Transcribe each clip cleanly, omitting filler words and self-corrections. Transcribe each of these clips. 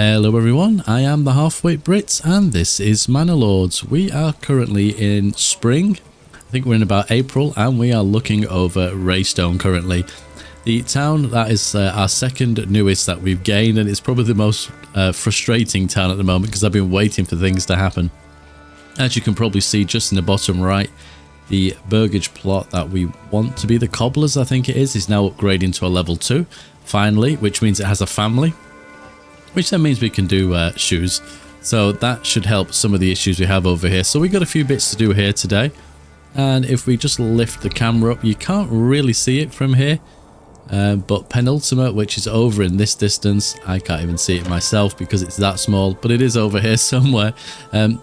Hello everyone, I am the HalfWit Brit and this is Manor Lords. We are currently in spring, I think we're in about April, and we are looking over Raystone currently. The town that is our second newest that we've gained, and it's probably the most frustrating town at the moment because I've been waiting for things to happen. As you can probably see just in the bottom right, the burgage plot that we want to be the cobblers, I think it is now upgrading to a level 2 finally, which means it has a family, which then means we can do shoes. So that should help some of the issues we have over here. So we got a few bits to do here today, and if we just lift the camera up, you can't really see it from here, but penultimate, which is over in this distance, I can't even see it myself because it's that small, but it is over here somewhere.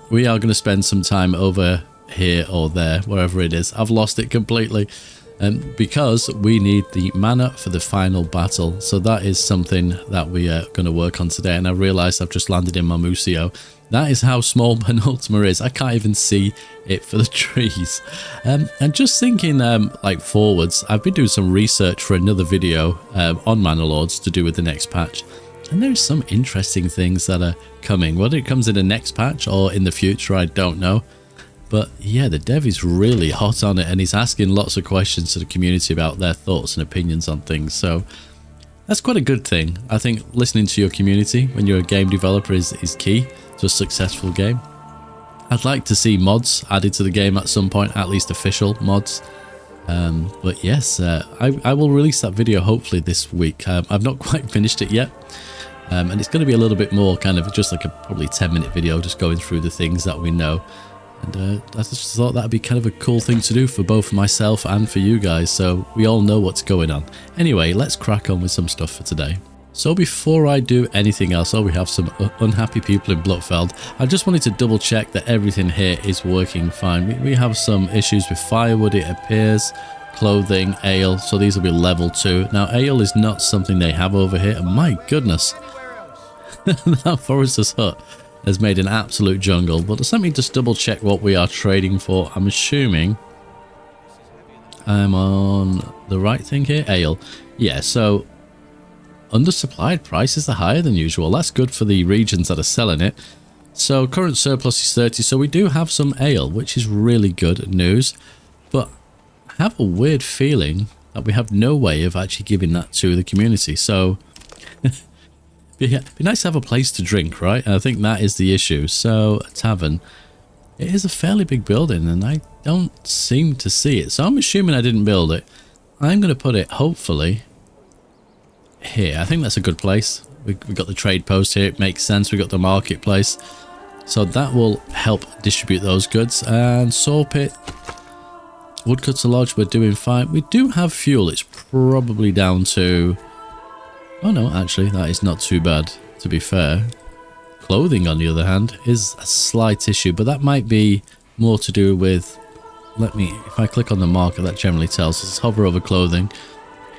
We are going to spend some time over here or there, wherever it is. I've lost it completely, because we need the mana for the final battle. So that is something that we are going to work on today. And I realized I've just landed in Mamusio. That is how small penultimate is. I can't even see it for the trees. And just thinking like forwards, I've been doing some research for another video on Manor Lords to do with the next patch, and there's some interesting things that are coming. Whether it comes in the next patch or in the future, I don't know. But yeah, the dev is really hot on it, and he's asking lots of questions to the community about their thoughts and opinions on things. So that's quite a good thing. I think listening to your community when you're a game developer is key to a successful game. I'd like to see mods added to the game at some point, at least official mods. But yes, I will release that video hopefully this week. I've not quite finished it yet. And it's going to be a little bit more kind of just like a probably 10-minute video, just going through the things that we know. And I just thought that'd be kind of a cool thing to do for both myself and for you guys, so we all know what's going on. Anyway, let's crack on with some stuff for today. So before I do anything else, we have some unhappy people in Blutfeld. I just wanted to double check that everything here is working fine. We have some issues with firewood, it appears, clothing, ale, so these will be level 2. Now ale is not something they have over here, and my goodness, that forester's hut has made an absolute jungle. But let me just double check what we are trading for. I'm assuming I'm on the right thing here. Ale. Yeah, so undersupplied prices are higher than usual. That's good for the regions that are selling it. So current surplus is 30, so we do have some ale, which is really good news. But I have a weird feeling that we have no way of actually giving that to the community. So be nice to have a place to drink, right? And I think that is the issue. So a tavern, it is a fairly big building and I don't seem to see it, so I'm assuming I didn't build it. I'm going to put it hopefully here. I think that's a good place. We got the trade post here, it makes sense. We got the marketplace, so that will help distribute those goods. And saw pit, woodcutter lodge, we're doing fine. We do have fuel. It's probably down to, oh no, actually that is not too bad, to be fair. Clothing on the other hand is a slight issue, but that might be more to do with, if I click on the marker, that generally tells us. Hover over clothing.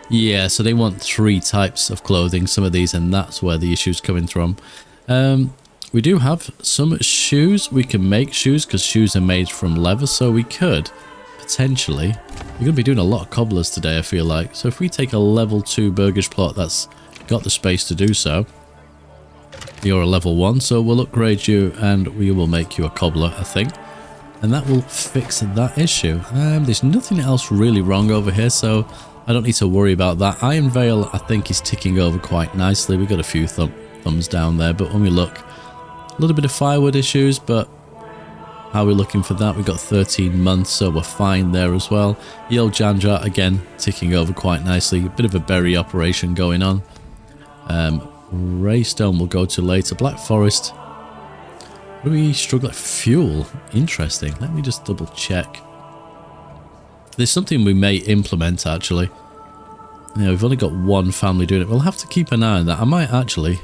Yeah, so they want 3 types of clothing, some of these, and that's where the issue's coming from. We do have some shoes. We can make shoes because shoes are made from leather, so we could potentially, we're going to be doing a lot of cobblers today, I feel like. So if we take a level 2 burgage plot that's got the space to do so, you're a level 1, so we'll upgrade you and we will make you a cobbler, I think, and that will fix that issue. There's nothing else really wrong over here, so I don't need to worry about that. Iron Veil, I think, is ticking over quite nicely. We've got a few thumbs down there, but when we look, a little bit of firewood issues, but how are we looking for that? We've got 13 months, so we're fine there as well. Yo Jandra, again, ticking over quite nicely. A bit of a berry operation going on. Raystone will go to later. Black Forest, do we struggle at fuel? Interesting. Let me just double check. There's something we may implement actually. Yeah, we've only got one family doing it. We'll have to keep an eye on that. I might actually,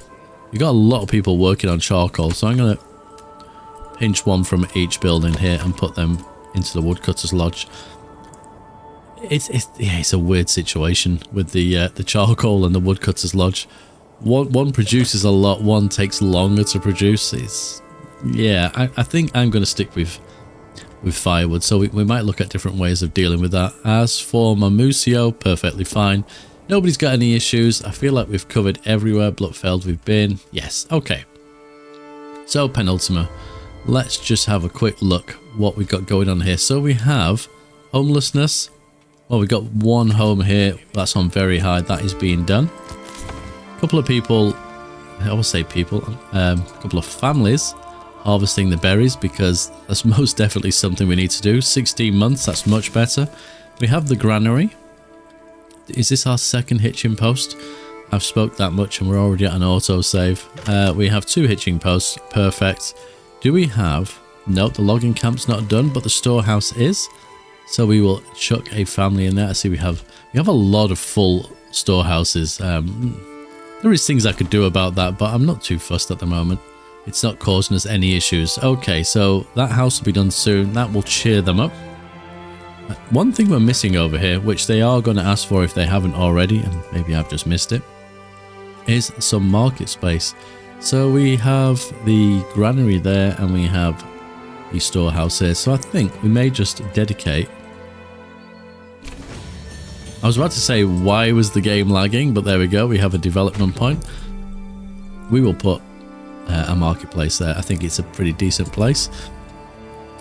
we've got a lot of people working on charcoal, so I'm going to pinch one from each building here and put them into the woodcutter's lodge. It's a weird situation with the charcoal and the woodcutter's lodge. One produces a lot, one takes longer to produce. Yeah, I think I'm going to stick with firewood, so we might look at different ways of dealing with that. As for Mamusio, perfectly fine. Nobody's got any issues. I feel like we've covered everywhere Bloodfeld we've been. Yes, okay. So penultima, let's just have a quick look what we've got going on here. So we have homelessness. Well, we've got one home here. That's on very high. That is being done. A couple of people, I will say people, a couple of families harvesting the berries because that's most definitely something we need to do. 16 months, that's much better. We have the granary. Is this our second hitching post? I've spoke that much and we're already at an autosave. We have 2 hitching posts. Perfect. Do we have... Nope, the logging camp's not done, but the storehouse is. So we will chuck a family in there. I see we have a lot of full storehouses. There is things I could do about that, but I'm not too fussed at the moment. It's not causing us any issues. Okay, so that house will be done soon. That will cheer them up. One thing we're missing over here, which they are going to ask for if they haven't already, and maybe I've just missed it, is some market space. So we have the granary there and we have the storehouse here. So I think we may just dedicate... I was about to say why was the game lagging, but there we go. We have a development point. We will put a marketplace there. I think it's a pretty decent place.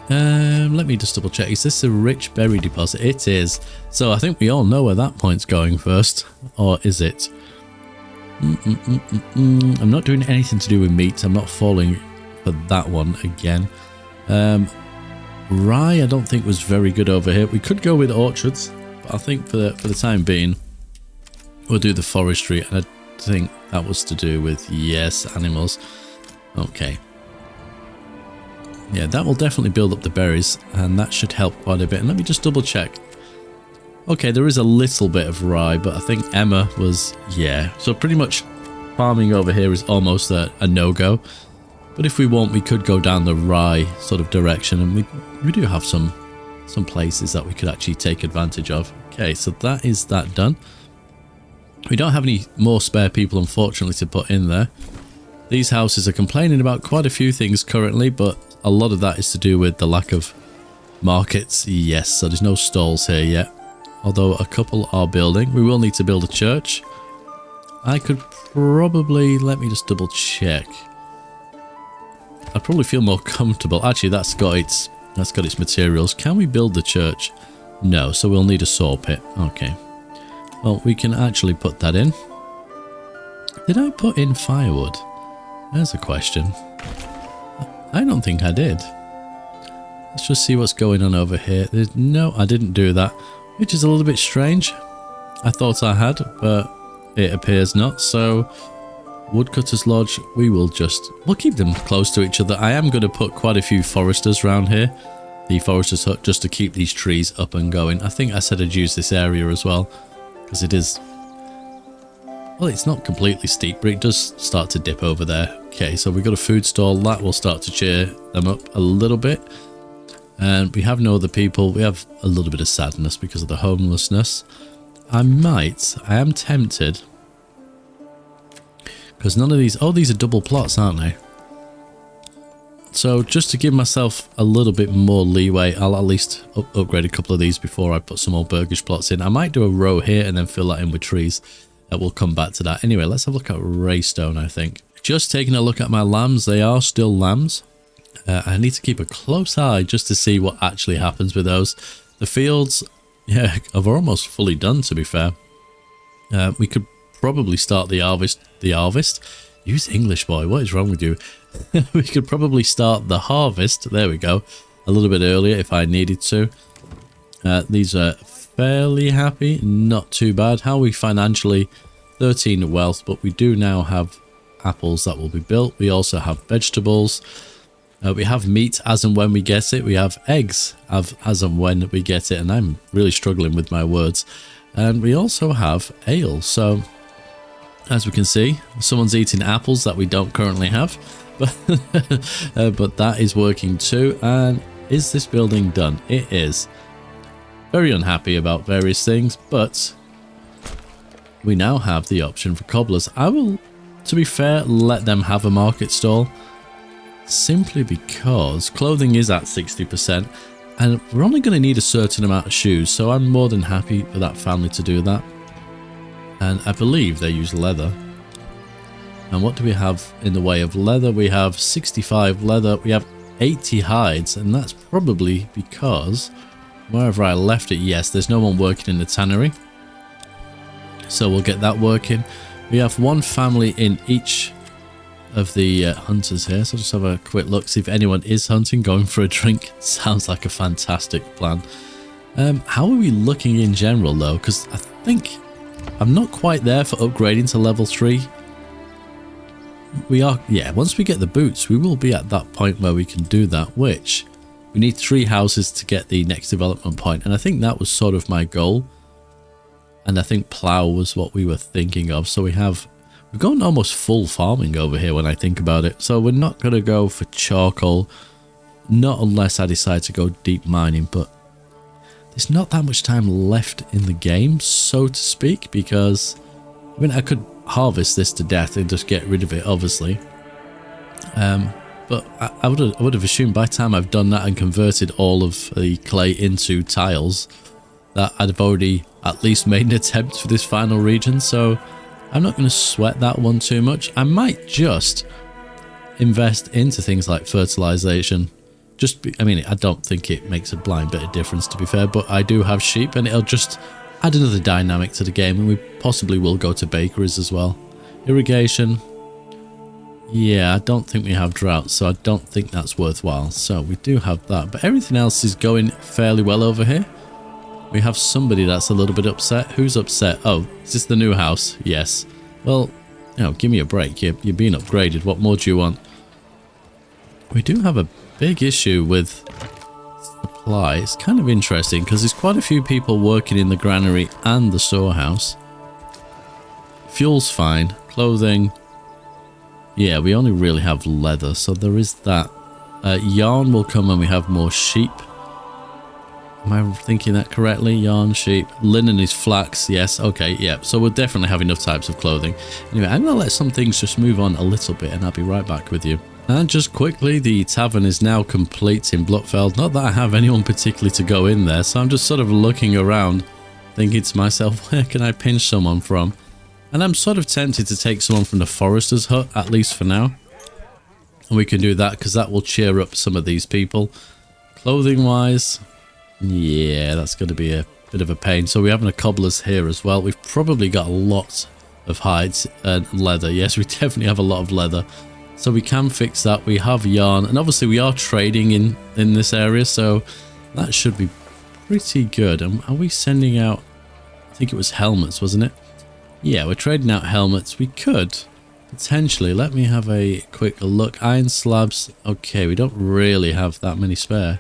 Let me just double check. Is this a rich berry deposit? It is. So I think we all know where that point's going first. Or is it? I'm not doing anything to do with meat. I'm not falling for that one again. Rye I don't think was very good over here. We could go with orchards, but I think for the time being we'll do the forestry, and I think that was to do with, yes, animals. Okay. Yeah, that will definitely build up the berries, and that should help quite a bit. And let me just double check. Okay, there is a little bit of rye, but I think Emma was, yeah. So pretty much farming over here is almost a no-go. But if we want, we could go down the rye sort of direction, and we do have some places that we could actually take advantage of. Okay, so that is that done. We don't have any more spare people, unfortunately, to put in there. These houses are complaining about quite a few things currently, but a lot of that is to do with the lack of markets. Yes, so there's no stalls here yet. Although a couple are building. We will need to build a church. I could probably... Let me just double check. I'd probably feel more comfortable. Actually, that's got its materials. Can we build the church? No, so we'll need a saw pit. Okay. Well, we can actually put that in. Did I put in firewood? There's a question. I don't think I did. Let's just see what's going on over here. No, I didn't do that, which is a little bit strange. I thought I had, but it appears not. So, Woodcutter's Lodge, we'll keep them close to each other. I am going to put quite a few foresters around here. The forester's hut, just to keep these trees up and going. I think I said I'd use this area as well, because it is... Well, it's not completely steep, but it does start to dip over there. Okay, so we've got a food stall. That will start to cheer them up a little bit. And we have no other people. We have a little bit of sadness because of the homelessness. I am tempted, because none of these... Oh, these are double plots, aren't they? So just to give myself a little bit more leeway, I'll at least upgrade a couple of these before I put some more burgish plots in. I might do a row here and then fill that in with trees. We'll come back to that. Anyway, let's have a look at Raystone, I think. Just taking a look at my lambs. They are still lambs. I need to keep a close eye just to see what actually happens with those. The fields, yeah, are almost fully done, to be fair. We could probably start the harvest. Use English, boy. What is wrong with you? We could probably start the harvest. There we go. A little bit earlier if I needed to. These are fairly happy. Not too bad. How are we financially? 13 wealth, but we do now have apples that will be built. We also have vegetables. We have meat as and when we get it. We have eggs as and when we get it. And I'm really struggling with my words. And we also have ale. So, as we can see, someone's eating apples that we don't currently have. But that is working too. And is this building done? It is. Very unhappy about various things, but we now have the option for cobblers. I will, to be fair, let them have a market stall, simply because clothing is at 60%, and we're only going to need a certain amount of shoes, so I'm more than happy for that family to do that. And I believe they use leather. And what do we have in the way of leather? We have 65 leather. We have 80 hides. And that's probably because wherever I left it, yes, there's no one working in the tannery. So we'll get that working. We have one family in each of the hunters here. So just have a quick look, see if anyone is hunting, going for a drink. Sounds like a fantastic plan. How are we looking in general though? Because I think I'm not quite there for upgrading to level 3. We are, yeah, once we get the boots, we will be at that point where we can do that, which we need 3 houses to get the next development point. And I think that was sort of my goal. And I think plough was what we were thinking of. So we've gone almost full farming over here when I think about it. So we're not going to go for charcoal, not unless I decide to go deep mining, but there's not that much time left in the game, so to speak, because I mean, I could harvest this to death and just get rid of it, obviously. But I would have assumed by the time I've done that and converted all of the clay into tiles, that I'd have already at least made an attempt for this final region. So I'm not going to sweat that one too much. I might just invest into things like fertilization. I mean, I don't think it makes a blind bit of difference, to be fair, but I do have sheep and it'll just add another dynamic to the game, and we possibly will go to bakeries as well. Irrigation. Yeah, I don't think we have drought, so I don't think that's worthwhile. So we do have that, but everything else is going fairly well over here. We have somebody that's a little bit upset. Who's upset? Oh, is this the new house? Yes. Well, you know, give me a break. You're being upgraded. What more do you want? We do have a big issue with supply. It's kind of interesting because there's quite a few people working in the granary and the storehouse. Fuel's fine. Clothing. Yeah, we only really have leather, so there is that. Yarn will come when we have more sheep. Am I thinking that correctly? Yarn, sheep. Linen is flax. Yes, okay, yeah. So we'll definitely have enough types of clothing. Anyway, I'm going to let some things just move on a little bit and I'll be right back with you. And just quickly, the tavern is now complete in Blockfeld. Not that I have anyone particularly to go in there, so I'm just sort of looking around, thinking to myself, where can I pinch someone from? And I'm sort of tempted to take someone from the forester's hut, at least for now. And we can do that because that will cheer up some of these people. Clothing-wise, yeah, that's going to be a bit of a pain. So we're having a cobbler's here as well. We've probably got a lot of hides and leather. Yes, we definitely have a lot of leather. So we can fix that. We have yarn, and obviously we are trading in this area, so that should be pretty good. And are we sending out, I think it was helmets, wasn't it? Yeah, we're trading out helmets. We could potentially, let me have a quick look. Iron slabs. Okay, we don't really have that many spare.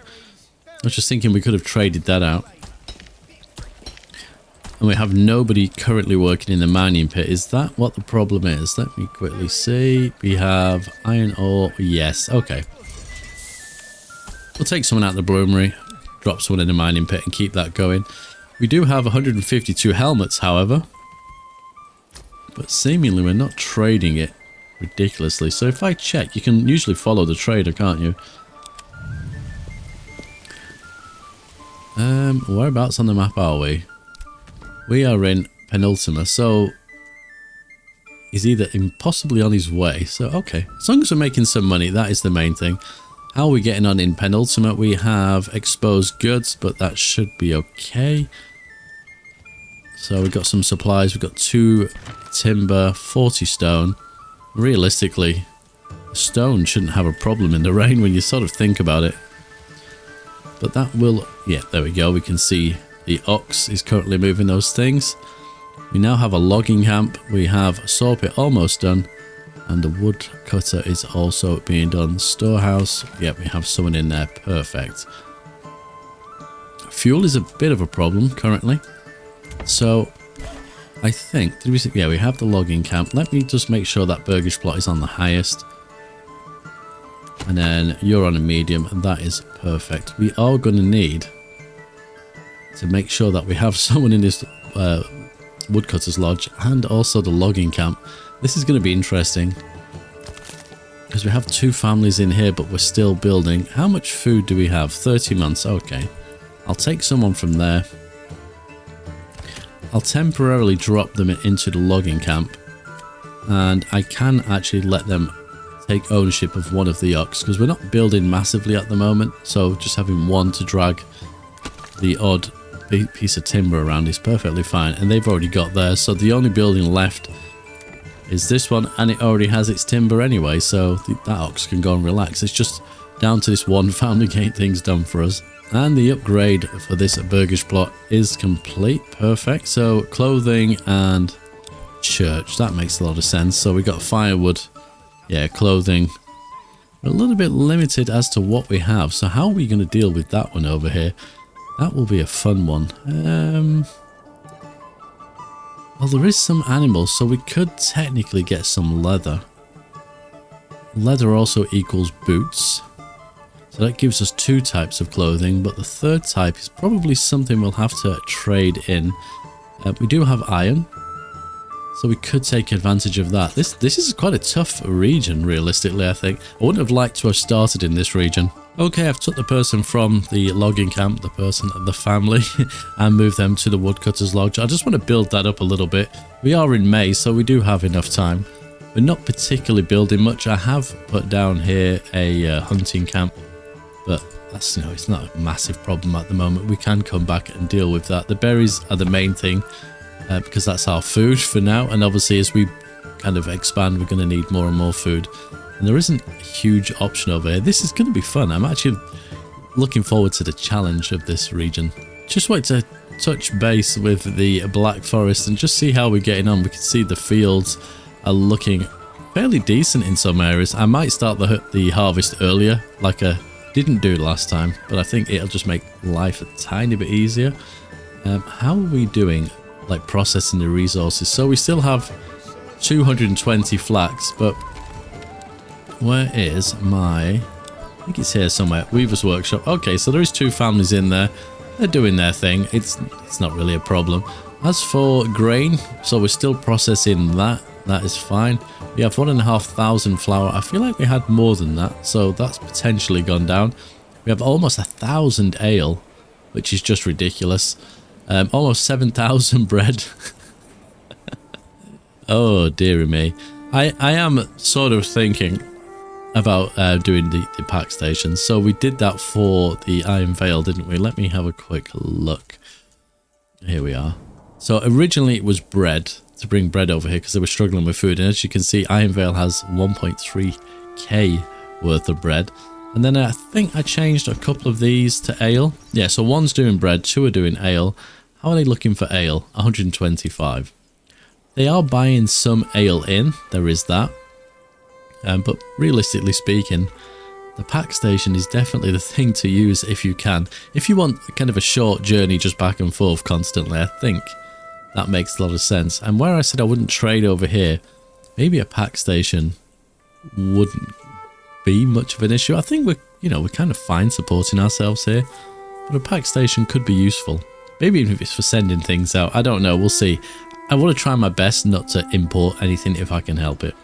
I was just thinking we could have traded that out. And we have nobody currently working in the mining pit. Is that what the problem is? Let me quickly see. We have iron ore. Yes, okay. We'll take someone out of the bloomery, drop someone in the mining pit and keep that going. We do have 152 helmets, however. But seemingly we're not trading it ridiculously. So if I check, you can usually follow the trader, can't you? Whereabouts on the map are we? We are in Penultima, so he's either possibly on his way. So, okay. As long as we're making some money, that is the main thing. How are we getting on in Penultima? We have exposed goods, but that should be okay. So we've got some supplies. We've got 2 timber, 40 stone. Realistically, stone shouldn't have a problem in the rain when you sort of think about it. But that will... yeah, there we go. We can see the ox is currently moving those things. We now have a logging camp. We have a saw pit almost done. And the wood cutter is also being done. Storehouse. Yep, we have someone in there. Perfect. Fuel is a bit of a problem currently. So, I think... did we see? Yeah, we have the logging camp. Let me just make sure that Burgish plot is on the highest. And then you're on a medium, and that is perfect. We are going to need to make sure that we have someone in this woodcutter's lodge and also the logging camp. This is going to be interesting because we have 2 families in here, but we're still building. How much food do we have? 30 months. Okay, I'll take someone from there. I'll temporarily drop them into the logging camp, and I can actually let them take ownership of one of the ox, because we're not building massively at the moment, so just having one to drag the odd piece of timber around is perfectly fine. And they've already got theirs, so the only building left is this one, and it already has its timber anyway, so that ox can go and relax. It's just down to this one family getting things done for us. And the upgrade for this burgish plot is complete. Perfect. So clothing and church, that makes a lot of sense. So we got firewood, yeah, clothing. We're a little bit limited as to what we have, so how are we going to deal with that one over here? That will be a fun one. Well, there is some animals, so we could technically get some leather. Leather also equals boots, so that gives us 2 types of clothing, but the third type is probably something we'll have to trade in. We do have iron, so we could take advantage of that. This is quite a tough region, realistically, I think. I wouldn't have liked to have started in this region. Okay, I've took the person from the logging camp, the family, and moved them to the woodcutter's lodge. I just want to build that up a little bit. We are in May, so we do have enough time. We're not particularly building much. I have put down here a hunting camp, but that's, you know, it's not a massive problem at the moment. We can come back and deal with that. The berries are the main thing, because that's our food for now, and obviously as we kind of expand, we're going to need more and more food. And there isn't a huge option over here. This is going to be fun. I'm actually looking forward to the challenge of this region. Just wait to touch base with the Black Forest and just see how we're getting on. We can see the fields are looking fairly decent in some areas. I might start the harvest earlier, like I didn't do last time, but I think it'll just make life a tiny bit easier. How are we doing, like processing the resources? So we still have 220 flax, but where is my... I think it's here somewhere. Weaver's Workshop. Okay, so there is 2 families in there. They're doing their thing. It's not really a problem. As for grain, so we're still processing that. That is fine. We have 1,500 flour. I feel like we had more than that, so that's potentially gone down. We have almost 1,000 ale, which is just ridiculous. Almost 7,000 bread. Oh, dearie me. I am sort of thinking about doing the pack stations. So we did that for the Iron Vale, didn't we? Let me have a quick look. Here we are. So originally it was bread, to bring bread over here because they were struggling with food. And as you can see, Iron Vale has 1.3k worth of bread. And then I think I changed a couple of these to ale. Yeah, so one's doing bread, 2 are doing ale. How are they looking for ale? 125. They are buying some ale in, there is that. But realistically speaking, the pack station is definitely the thing to use if you can. If you want kind of a short journey just back and forth constantly, I think that makes a lot of sense. And where I said I wouldn't trade over here, maybe a pack station wouldn't be much of an issue. I think we're kind of fine supporting ourselves here, but a pack station could be useful. Maybe even if it's for sending things out. I don't know. We'll see. I want to try my best not to import anything if I can help it.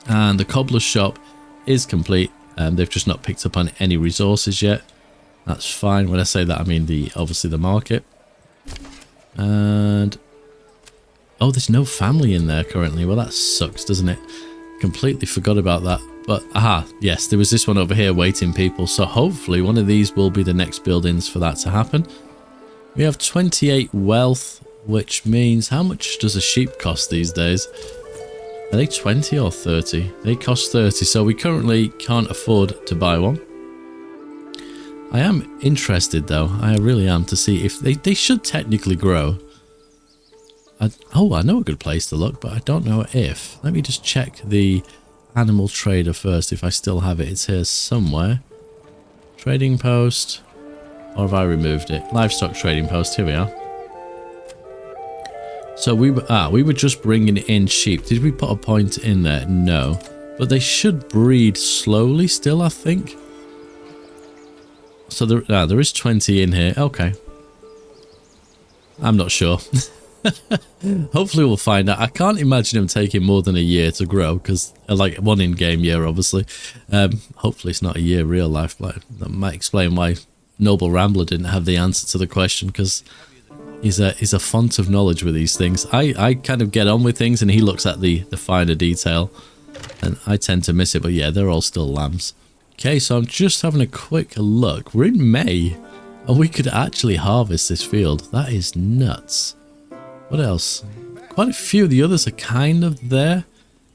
And the cobbler's shop is complete. They've just not picked up on any resources yet. That's fine. When I say that, I mean obviously the market. And oh, there's no family in there currently. Well, that sucks, doesn't it? Completely forgot about that. But aha, yes, there was this one over here waiting people. So hopefully one of these will be the next buildings for that to happen. We have 28 wealth, which means how much does a sheep cost these days? Are they 20 or 30? They cost 30, so we currently can't afford to buy one. I am interested though, I really am, to see if they should technically grow. I know a good place to look, but I don't know if. Let me just check the animal trader first, if I still have it. It's here somewhere. Trading post. Or have I removed it? Livestock trading post, here we are. So we were just bringing in sheep. Did we put a point in there? No. But they should breed slowly still, I think. So there is 20 in here. Okay. I'm not sure. Hopefully we'll find out. I can't imagine them taking more than a year to grow, because like one in-game year, obviously. Hopefully it's not a year real life. But that might explain why Noble Rambler didn't have the answer to the question, because He's a font of knowledge with these things. I kind of get on with things and he looks at the finer detail. And I tend to miss it, but yeah, they're all still lambs. Okay, so I'm just having a quick look. We're in May, and we could actually harvest this field. That is nuts. What else? Quite a few of the others are kind of there.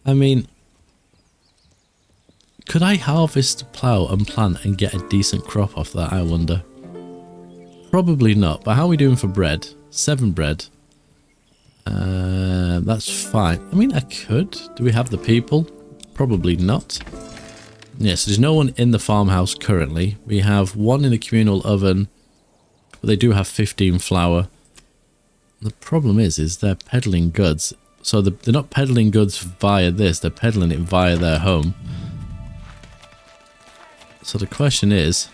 I mean, could I harvest, plow, and plant and get a decent crop off that, I wonder? Probably not, but how are we doing for bread? 7 bread. That's fine. I mean, I could. Do we have the people? Probably not. Yes, there's no one in the farmhouse currently. We have 1 in the communal oven, but they do have 15 flour. The problem is they're peddling goods. So they're not peddling goods via this, they're peddling it via their home. So the question is,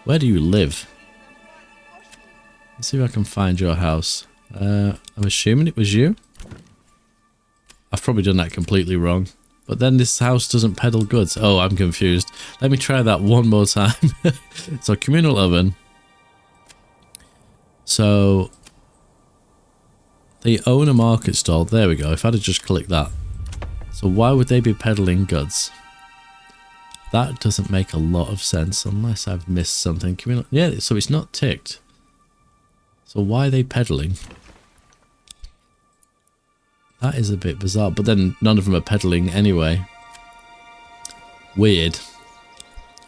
where do you live? Let's see if I can find your house. I'm assuming it was you. I've probably done that completely wrong. But then this house doesn't peddle goods. Oh, I'm confused. Let me try that one more time. So communal oven. So they own a market stall. There we go. If I'd have just clicked that. So why would they be peddling goods? That doesn't make a lot of sense unless I've missed something. Yeah, so it's not ticked. So why are they peddling? That is a bit bizarre, but then none of them are peddling anyway. Weird.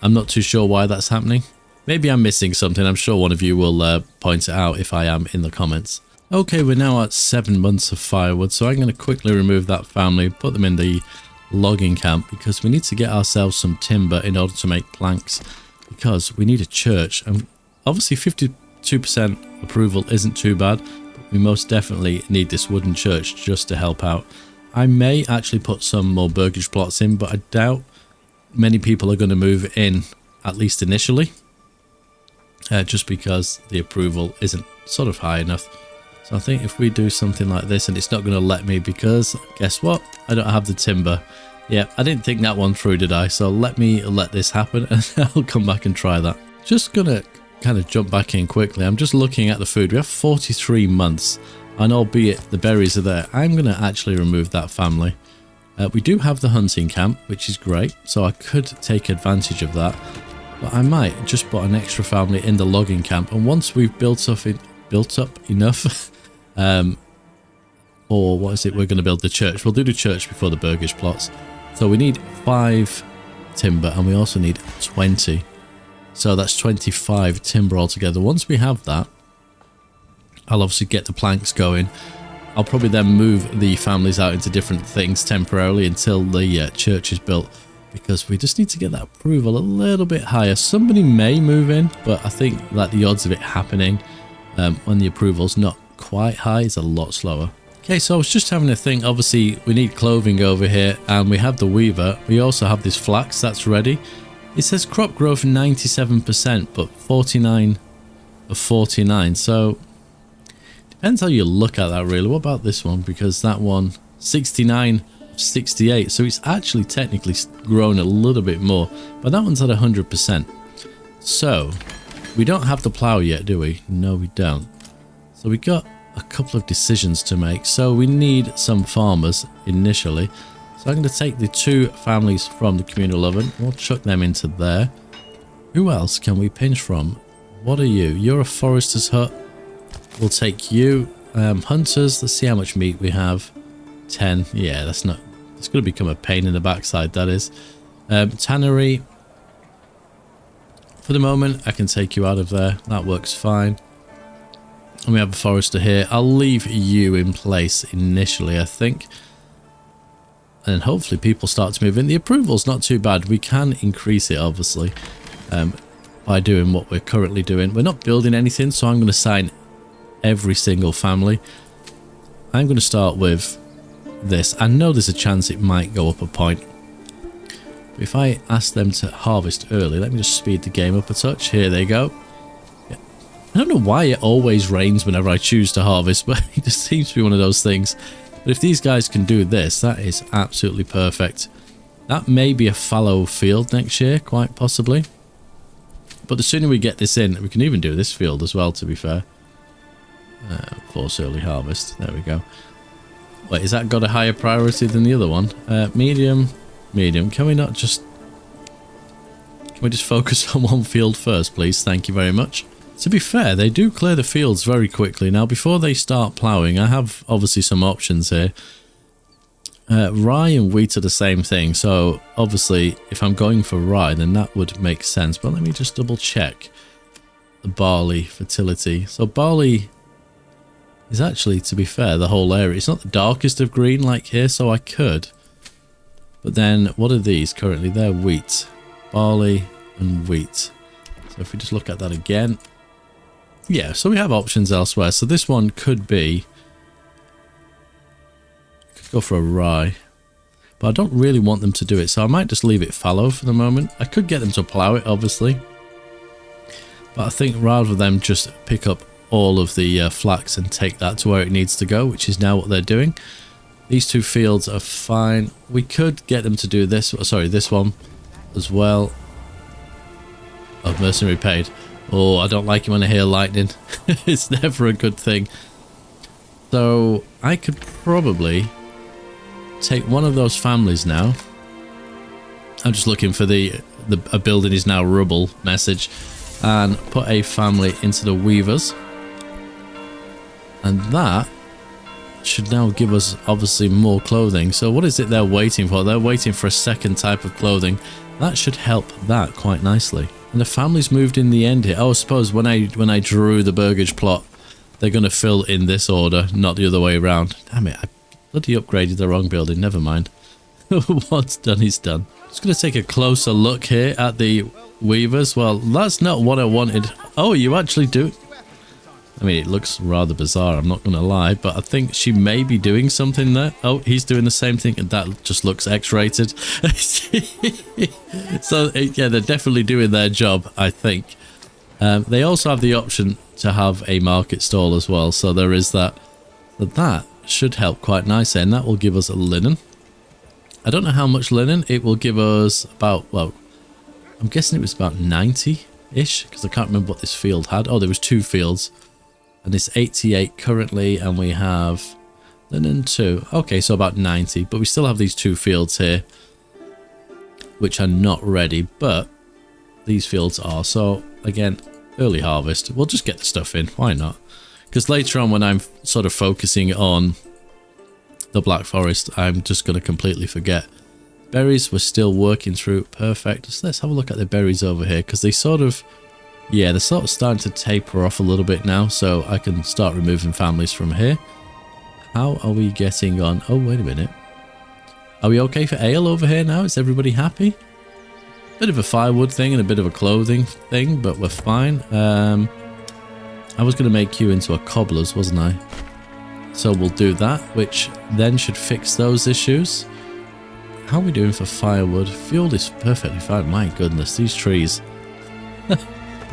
I'm not too sure why that's happening. Maybe I'm missing something. I'm sure one of you will point it out if I am in the comments. Okay, we're now at 7 months of firewood, so I'm going to quickly remove that family, put them in the logging camp, because we need to get ourselves some timber in order to make planks, because we need a church. And obviously 52% approval isn't too bad. We most definitely need this wooden church just to help out. I may actually put some more burgage plots in, but I doubt many people are going to move in, at least initially. Just because the approval isn't sort of high enough. So I think if we do something like this, and it's not going to let me because, guess what? I don't have the timber. Yeah, I didn't think that one through, did I? So let me let this happen and I'll come back and try that. Just going to kind of jump back in quickly. I'm just looking at the food. We have 43 months, and albeit the berries are there, I'm going to actually remove that family. We do have the hunting camp, which is great, so I could take advantage of that, but I might just put an extra family in the logging camp, and once we've built up enough or what is it, we're going to build the church. We'll do the church before the burgage plots. So we need 5 timber, and we also need 20. So that's 25 timber altogether. Once we have that, I'll obviously get the planks going. I'll probably then move the families out into different things temporarily until the church is built, because we just need to get that approval a little bit higher. Somebody may move in, but I think like the odds of it happening when the approval's not quite high is a lot slower. Okay, so I was just having a think. Obviously, we need clothing over here, and we have the weaver. We also have this flax that's ready. It says crop growth 97%, but 49 of 49. So depends how you look at that, really. What about this one? Because that one 69 of 68. So it's actually technically grown a little bit more, but that one's at 100%. So we don't have the plow yet, do we? No, we don't. So we got a couple of decisions to make. So we need some farmers initially. So I'm going to take the 2 families from the communal oven. We'll chuck them into there. Who else can we pinch from? What are you? You're a forester's hut. We'll take you. Hunters, let's see how much meat we have. 10. Yeah, that's not... It's going to become a pain in the backside, that is. Tannery. For the moment, I can take you out of there. That works fine. And we have a forester here. I'll leave you in place initially, I think. And hopefully people start to move in. The approval's not too bad. We can increase it, obviously, by doing what we're currently doing. We're not building anything, so I'm going to sign every single family. I'm going to start with this. I know there's a chance it might go up a point. But if I ask them to harvest early, let me just speed the game up a touch. Here they go. Yeah. I don't know why it always rains whenever I choose to harvest, but it just seems to be one of those things. But if these guys can do this, that is absolutely perfect. That may be a fallow field next year, quite possibly. But the sooner we get this in, we can even do this field as well, to be fair. Force early harvest. There we go. Wait, has that got a higher priority than the other one? Medium, medium. Can we not just... Can we just focus on one field first, please? Thank you very much. To be fair, they do clear the fields very quickly. Now, before they start ploughing, I have obviously some options here. Rye and wheat are the same thing. So, obviously, if I'm going for rye, then that would make sense. But let me just double check the barley fertility. So, barley is actually, to be fair, the whole area. It's not the darkest of green like here, so I could. But then, what are these currently? They're wheat. Barley and wheat. So if we just look at that again. Yeah, so we have options elsewhere. So this one could be... Could go for a rye. But I don't really want them to do it, so I might just leave it fallow for the moment. I could get them to plough it, obviously. But I think rather than just pick up all of the flax and take that to where it needs to go, which is now what they're doing. These two fields are fine. We could get them to do this. Sorry, this one as well. Oh, mercenary paid. Oh, I don't like it when I hear lightning. It's never a good thing. So I could probably take one of those families now. I'm just looking for a building is now rubble message, and put a family into the weavers. And that should now give us obviously more clothing. So what is it they're waiting for? They're waiting for a second type of clothing. That should help that quite nicely. And the family's moved in the end here. Oh, I suppose when I drew the burgage plot, they're going to fill in this order, not the other way around. Damn it, I bloody upgraded the wrong building. Never mind. What's done is done. Just going to take a closer look here at the weavers. Well, that's not what I wanted. Oh, you actually do... I mean, it looks rather bizarre, I'm not going to lie, but I think she may be doing something there. Oh, he's doing the same thing, and that just looks X-rated. So, yeah, they're definitely doing their job, I think. They also have the option to have a market stall as well, so there is that. But that should help quite nicely, and that will give us a linen. I don't know how much linen. It will give us about, well, I'm guessing it was about 90-ish, because I can't remember what this field had. Oh, there was 2 fields. And it's 88 currently, and we have linen 2. Okay, so about 90. But we still have these 2 fields here, which are not ready. But these fields are. So, again, early harvest. We'll just get the stuff in. Why not? Because later on, when I'm sort of focusing on the Black Forest, I'm just going to completely forget. Berries we're still working through. Perfect. So let's have a look at the berries over here, because they sort of... Yeah, they're sort of starting to taper off a little bit now, so I can start removing families from here. How are we getting on? Oh, wait a minute. Are we okay for ale over here now? Is everybody happy? Bit of a firewood thing and a bit of a clothing thing, but we're fine. I was going to make you into a cobbler's, wasn't I? So we'll do that, which then should fix those issues. How are we doing for firewood? Fuel is perfectly fine. My goodness, these trees...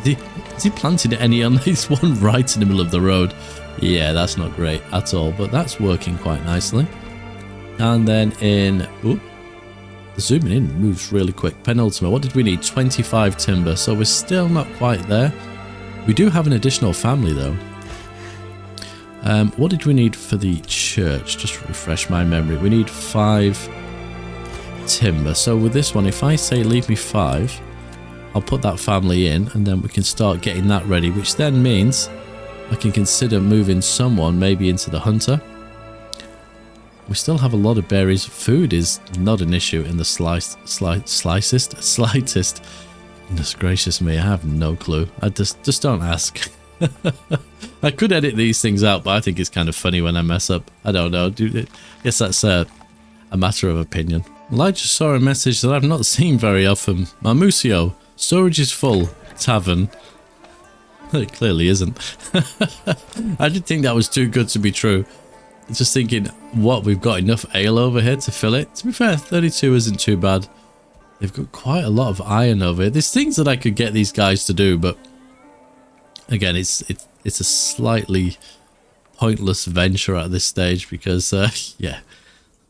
Is he planted any on this one right in the middle of the road? Yeah, that's not great at all, but that's working quite nicely. And then in... Ooh, the zooming in moves really quick. Penultimate. What did we need? 25 timber, so we're still not quite there. We do have an additional family, though. What did we need for the church? Just refresh my memory. We need 5 timber. So with this one, if I say leave me 5... I'll put that family in, and then we can start getting that ready, which then means I can consider moving someone maybe into the hunter. We still have a lot of berries. Food is not an issue in the slightest. Goodness gracious me, I have no clue. I just don't ask. I could edit these things out, but I think it's kind of funny when I mess up. I don't know. I guess that's a matter of opinion. Well, I just saw a message that I've not seen very often. Marmusio. Storage is full. Tavern. It clearly isn't. I didn't think that was too good to be true. Just thinking, what, we've got enough ale over here to fill it? To be fair, 32 isn't too bad. They've got quite a lot of iron over here. There's things that I could get these guys to do, but again, it's a slightly pointless venture at this stage because, yeah,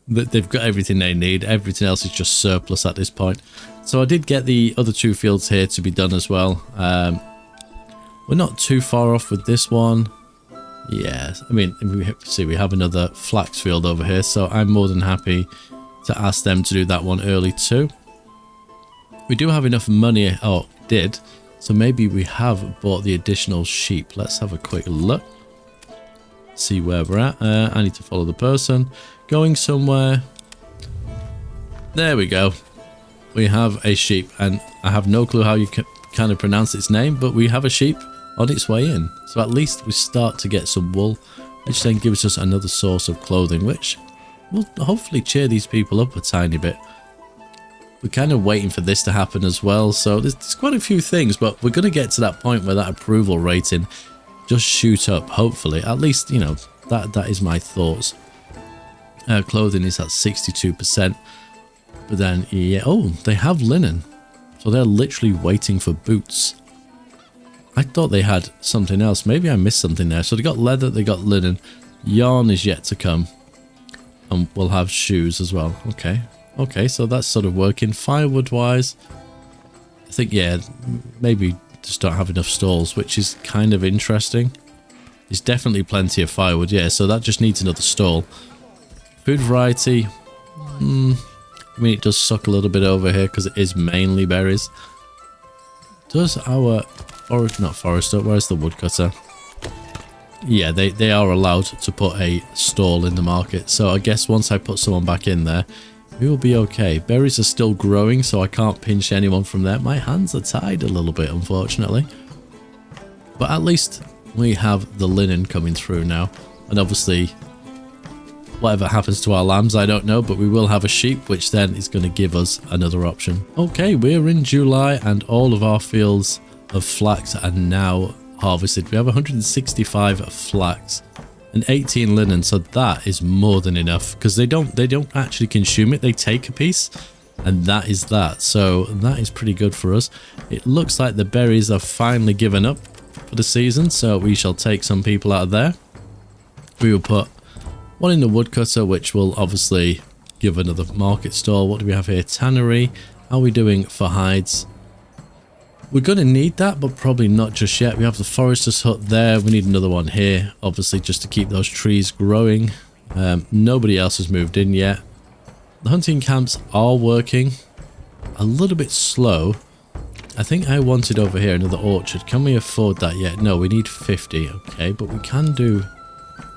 they've got everything they need. Everything else is just surplus at this point. So I did get the other 2 fields here to be done as well. We're not too far off with this one. Yeah, I mean, we have another flax field over here, so I'm more than happy to ask them to do that one early too. We do have enough money, so maybe we have bought the additional sheep. Let's have a quick look. See where we're at. I need to follow the person. Going somewhere. There we go. We have a sheep, and I have no clue how you can kind of pronounce its name, but we have a sheep on its way in. So at least we start to get some wool, which then gives us another source of clothing, which will hopefully cheer these people up a tiny bit. We're kind of waiting for this to happen as well, so there's quite a few things, but we're going to get to that point where that approval rating just shoot up, hopefully. At least, you know, that is my thoughts. Clothing is at 62%, but then, yeah, oh, they have linen, so they're literally waiting for boots. I thought they had something else. Maybe I missed something there. So they got leather, they got linen. Yarn is yet to come. And we'll have shoes as well. Okay. Okay, so that's sort of working. Firewood-wise, I think, yeah, maybe just don't have enough stalls, which is kind of interesting. There's definitely plenty of firewood, yeah, so that just needs another stall. Food variety, I mean, it does suck a little bit over here because it is mainly berries. Does our... not forester, where's the woodcutter? Yeah, they are allowed to put a stall in the market, so I guess once I put someone back in there, we will be okay. Berries are still growing, so I can't pinch anyone from there. My hands are tied a little bit, unfortunately. But at least we have the linen coming through now, and obviously whatever happens to our lambs, I don't know, but we will have a sheep, which then is going to give us another option. Okay, we're in July, and all of our fields of flax are now harvested. We have 165 flax and 18 linen, so that is more than enough because they don't actually consume it. They take a piece, and that is that. So that is pretty good for us. It looks like the berries are finally given up for the season, so we shall take some people out of there. We will put one in the woodcutter, which will obviously give another market stall. What do we have here? Tannery. How are we doing for hides? We're going to need that, but probably not just yet. We have the forester's hut there. We need another one here, obviously, just to keep those trees growing. Nobody else has moved in yet. The hunting camps are working a little bit slow. I think I wanted over here another orchard. Can we afford that yet? No, we need 50. Okay, but we can do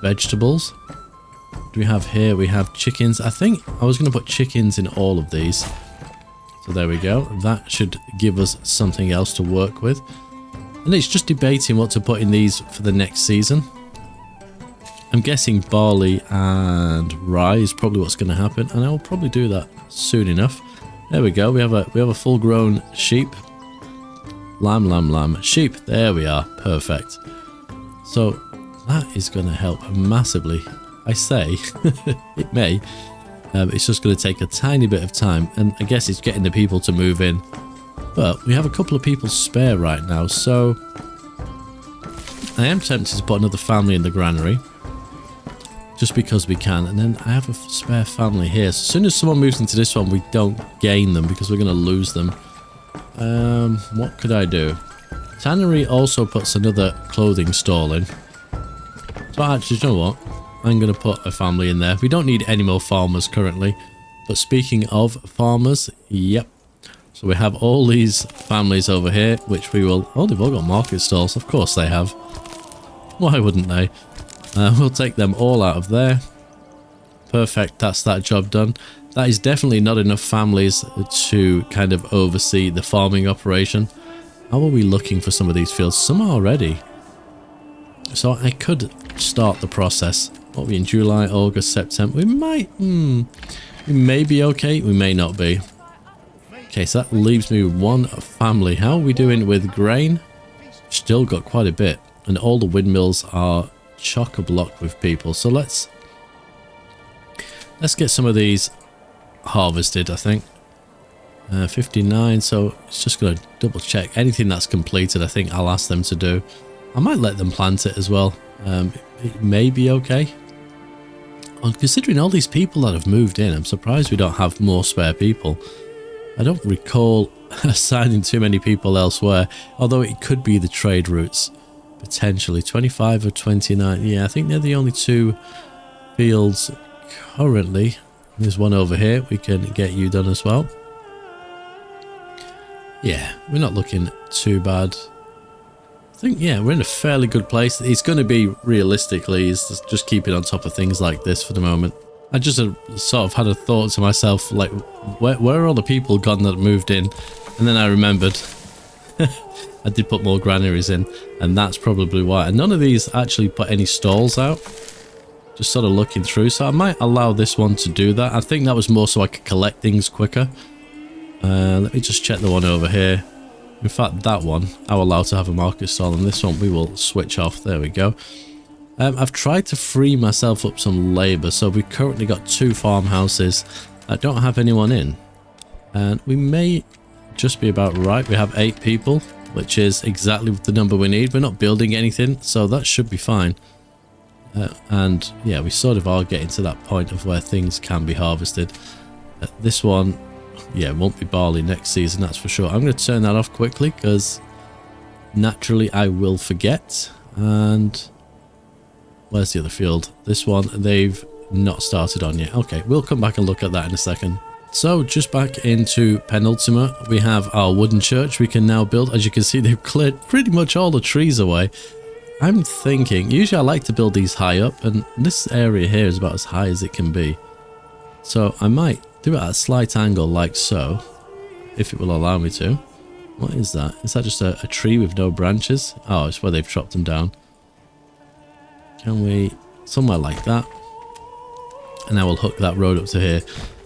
vegetables. What do we have here? We have chickens. I think I was going to put chickens in all of these. So there we go. That should give us something else to work with. And it's just debating what to put in these for the next season. I'm guessing barley and rye is probably what's going to happen, and I will probably do that soon enough. There we go. We have a full-grown sheep. Lamb, sheep. There we are. Perfect. So that is going to help massively. I say it may. It's just going to take a tiny bit of time, and I guess it's getting the people to move in. But we have a couple of people spare right now, so I am tempted to put another family in the granary, just because we can. And then I have a spare family here. So as soon as someone moves into this one, we don't gain them because we're going to lose them. What could I do? Tannery also puts another clothing stall in. So actually, you know what? I'm going to put a family in there. We don't need any more farmers currently. But speaking of farmers, yep. So we have all these families over here, which we will... Oh, they've all got market stalls. Of course they have. Why wouldn't they? We'll take them all out of there. Perfect. That's that job done. That is definitely not enough families to kind of oversee the farming operation. How are we looking for some of these fields? Some are ready. So I could start the process. What are we in? July, August, September? We might... we may be okay. We may not be. Okay, so that leaves me with one family. How are we doing with grain? Still got quite a bit. And all the windmills are chock-a-block with people. So let's get some of these harvested, I think. 59, so it's just going to double check. Anything that's completed, I think I'll ask them to do. I might let them plant it as well. It may be okay. Considering all these people that have moved in, I'm surprised we don't have more spare people. I don't recall assigning too many people elsewhere, although it could be the trade routes. Potentially 25 or 29. Yeah, I think they're the only two fields currently. There's one over here. We can get you done as well. Yeah, we're not looking too bad. I think, yeah, we're in a fairly good place. It's going to be, realistically, is just keeping on top of things like this for the moment. I just sort of had a thought to myself, like, where are all the people gone that moved in? And then I remembered I did put more granaries in, and that's probably why. And none of these actually put any stalls out. Just sort of looking through, so I might allow this one to do that. I think that was more so I could collect things quicker. Let me just check the one over here. In fact, that one I'll allow to have a market stall, and this one we will switch off. There we go. I've tried to free myself up some labour, so we've currently got 2 farmhouses that don't have anyone in. And we may just be about right. We have 8 people, which is exactly the number we need. We're not building anything, so that should be fine. And yeah, we sort of are getting to that point of where things can be harvested. This one, yeah, won't be barley next season, that's for sure. I'm going to turn that off quickly because naturally I will forget. And where's the other field? This one they've not started on yet. Okay, we'll come back and look at that in a second. So just back into penultimate, we have our wooden church we can now build. As you can see, they've cleared pretty much all the trees away. I'm thinking, usually I like to build these high up, and this area here is about as high as it can be. So I might do it at a slight angle like so, if it will allow me to. What is that? Is that just a tree with no branches? Oh, it's where they've chopped them down. Can we, somewhere like that. And I will hook that road up to here,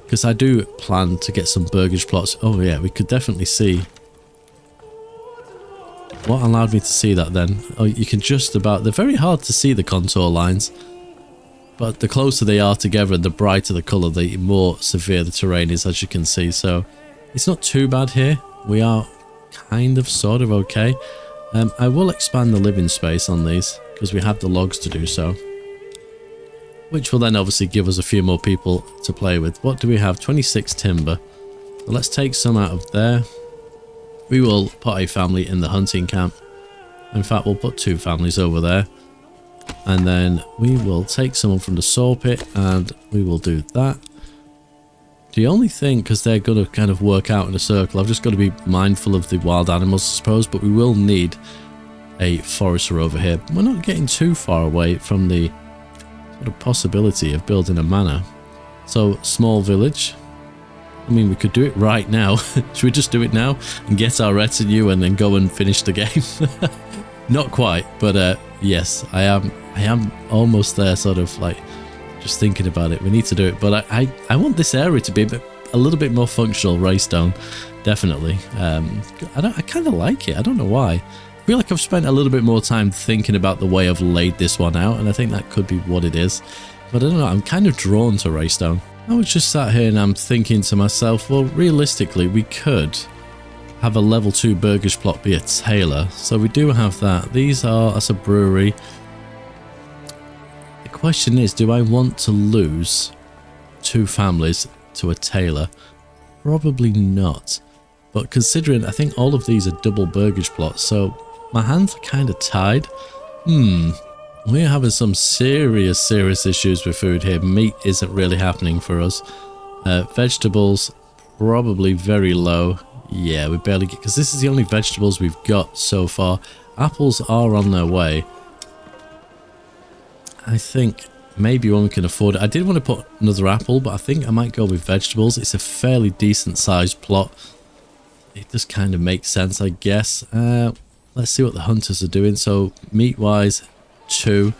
because I do plan to get some burgage plots. Oh yeah, we could definitely see. What allowed me to see that then? Oh, you can just about, they're very hard to see, the contour lines. But the closer they are together and the brighter the colour, the more severe the terrain is, as you can see. So it's not too bad here. We are kind of, sort of okay. I will expand the living space on these because we have the logs to do so. Which will then obviously give us a few more people to play with. What do we have? 26 timber. Well, let's take some out of there. We will put a family in the hunting camp. In fact, we'll put 2 families over there. And then we will take someone from the saw pit and we will do that. The only thing, because they're going to kind of work out in a circle, I've just got to be mindful of the wild animals, I suppose, but we will need a forester over here. We're not getting too far away from the sort of possibility of building a manor. So, small village. I mean, we could do it right now. Should we just do it now and get our retinue and then go and finish the game? Not quite, but yes, I am almost there, sort of like just thinking about it. We need to do it, but I want this area to be a little bit more functional. Raystone, definitely. I kind of like it. I don't know why. I feel like I've spent a little bit more time thinking about the way I've laid this one out, and I think that could be what it is. But I don't know. I'm kind of drawn to Raystone. I was just sat here and I'm thinking to myself, well, realistically, we could have a level 2 burgage plot be a tailor. So we do have that. These are, that's a brewery. The question is, do I want to lose 2 families to a tailor? Probably not. But considering, I think all of these are double burgage plots, so my hands are kind of tied. We're having some serious issues with food here. Meat isn't really happening for us. Vegetables, probably very low. Yeah, we barely get, because this is the only vegetables we've got so far. Apples are on their way. I think maybe when we can afford it. I did want to put another apple, but I think I might go with vegetables. It's a fairly decent sized plot. It does kind of make sense, I guess. Let's see what the hunters are doing. So, meat-wise, 2.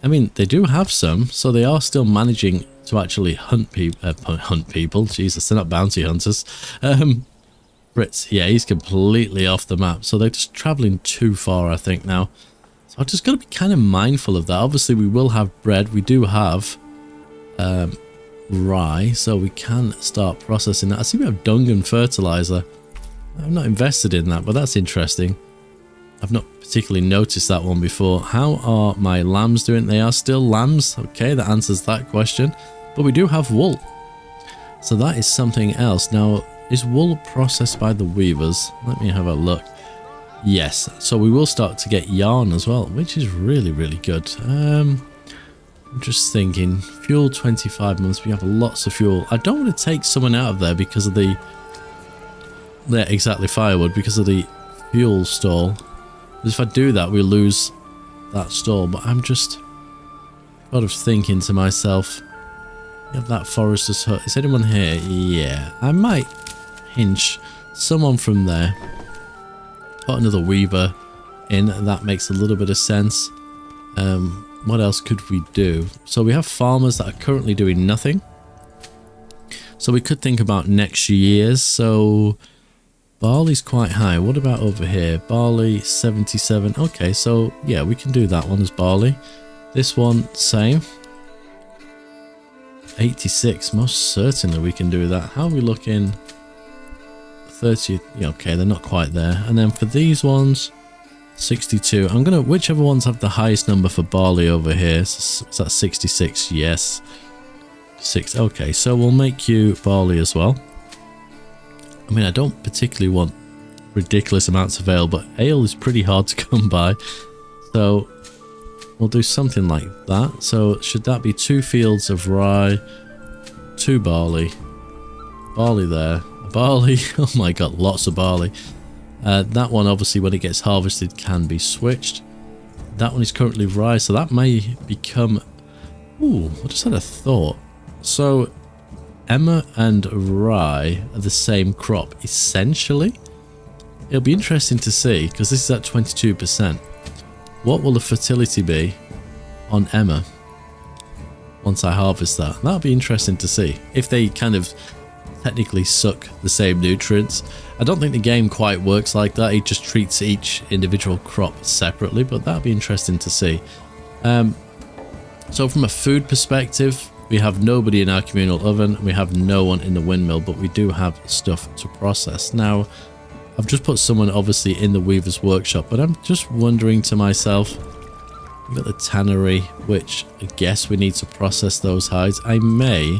I mean, they do have some, so they are still managing to actually hunt people. Jesus, they're not bounty hunters. Brits, yeah, he's completely off the map. So they're just traveling too far, I think, now. So I've just got to be kind of mindful of that. Obviously, we will have bread. We do have rye, so we can start processing that. I see we have dung and fertilizer. I'm not invested in that, but that's interesting. I've not particularly noticed that one before. How are my lambs doing? They are still lambs. Okay, that answers that question. But we do have wool. So that is something else. Now, is wool processed by the weavers? Let me have a look. Yes, so we will start to get yarn as well, which is really, really good. I'm just thinking, fuel 25 months, we have lots of fuel. I don't want to take someone out of there because of the... Yeah, exactly, firewood, because of the fuel stall. If I do that, we lose that stall, but I'm just sort of thinking to myself, you have that forester's hut. Is anyone here? Yeah, I might hinge someone from there. Put another weaver in, that makes a little bit of sense. What else could we do? So we have farmers that are currently doing nothing. So we could think about next year's. So barley's quite high. What about over here? Barley 77. Okay, so yeah, we can do that one as barley. This one, same. 86. Most certainly we can do that. How are we looking? 30. Yeah, okay, they're not quite there. And then for these ones, 62. I'm gonna, whichever ones have the highest number for barley over here. Is that 66? Yes. 6. Okay, so we'll make you barley as well. I mean, I don't particularly want ridiculous amounts of ale, but ale is pretty hard to come by. So we'll do something like that. So should that be 2 fields of rye, 2 barley, barley there, barley, oh my god, lots of barley. That one obviously when it gets harvested can be switched. That one is currently rye, so that may become... Ooh, I just had a thought. So emmer and rye are the same crop essentially. It'll be interesting to see, because this is at 22%. What will the fertility be on emmer once I harvest that? That'll be interesting to see if they kind of technically suck the same nutrients. I don't think the game quite works like that. It just treats each individual crop separately, but that'll be interesting to see. So from a food perspective, we have nobody in our communal oven. We have no one in the windmill, but we do have stuff to process. Now, I've just put someone obviously in the weaver's workshop, but I'm just wondering to myself, we've got the tannery, which I guess we need to process those hides. I may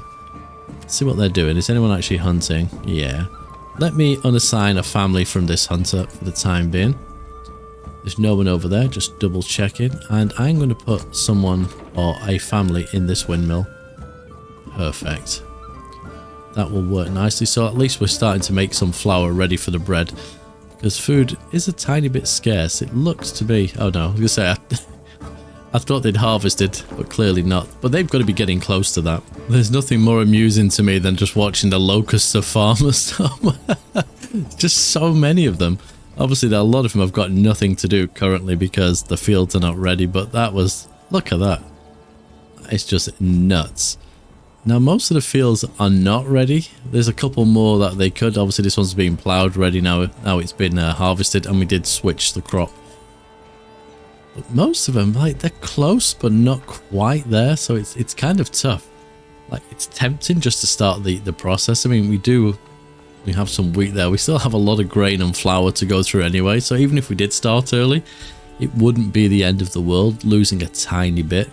see what they're doing. Is anyone actually hunting? Yeah. Let me unassign a family from this hunter for the time being. There's no one over there, just double checking. And I'm going to put someone or a family in this windmill. Perfect. That will work nicely. So at least we're starting to make some flour ready for the bread. Because food is a tiny bit scarce. It looks to be... Oh no, I was going to say... I thought they'd harvested, but clearly not. But they've got to be getting close to that. There's nothing more amusing to me than just watching the locusts of farmers. Just so many of them. Obviously, a lot of them have got nothing to do currently because the fields are not ready. But that was... Look at that. It's just nuts. Now, most of the fields are not ready. There's a couple more that they could. Obviously, this one's being ploughed ready now. Now it's been harvested, and we did switch the crop. But most of them, like, they're close, but not quite there. So it's kind of tough. Like, it's tempting just to start the process. I mean, we have some wheat there. We still have a lot of grain and flour to go through anyway. So even if we did start early, it wouldn't be the end of the world, losing a tiny bit.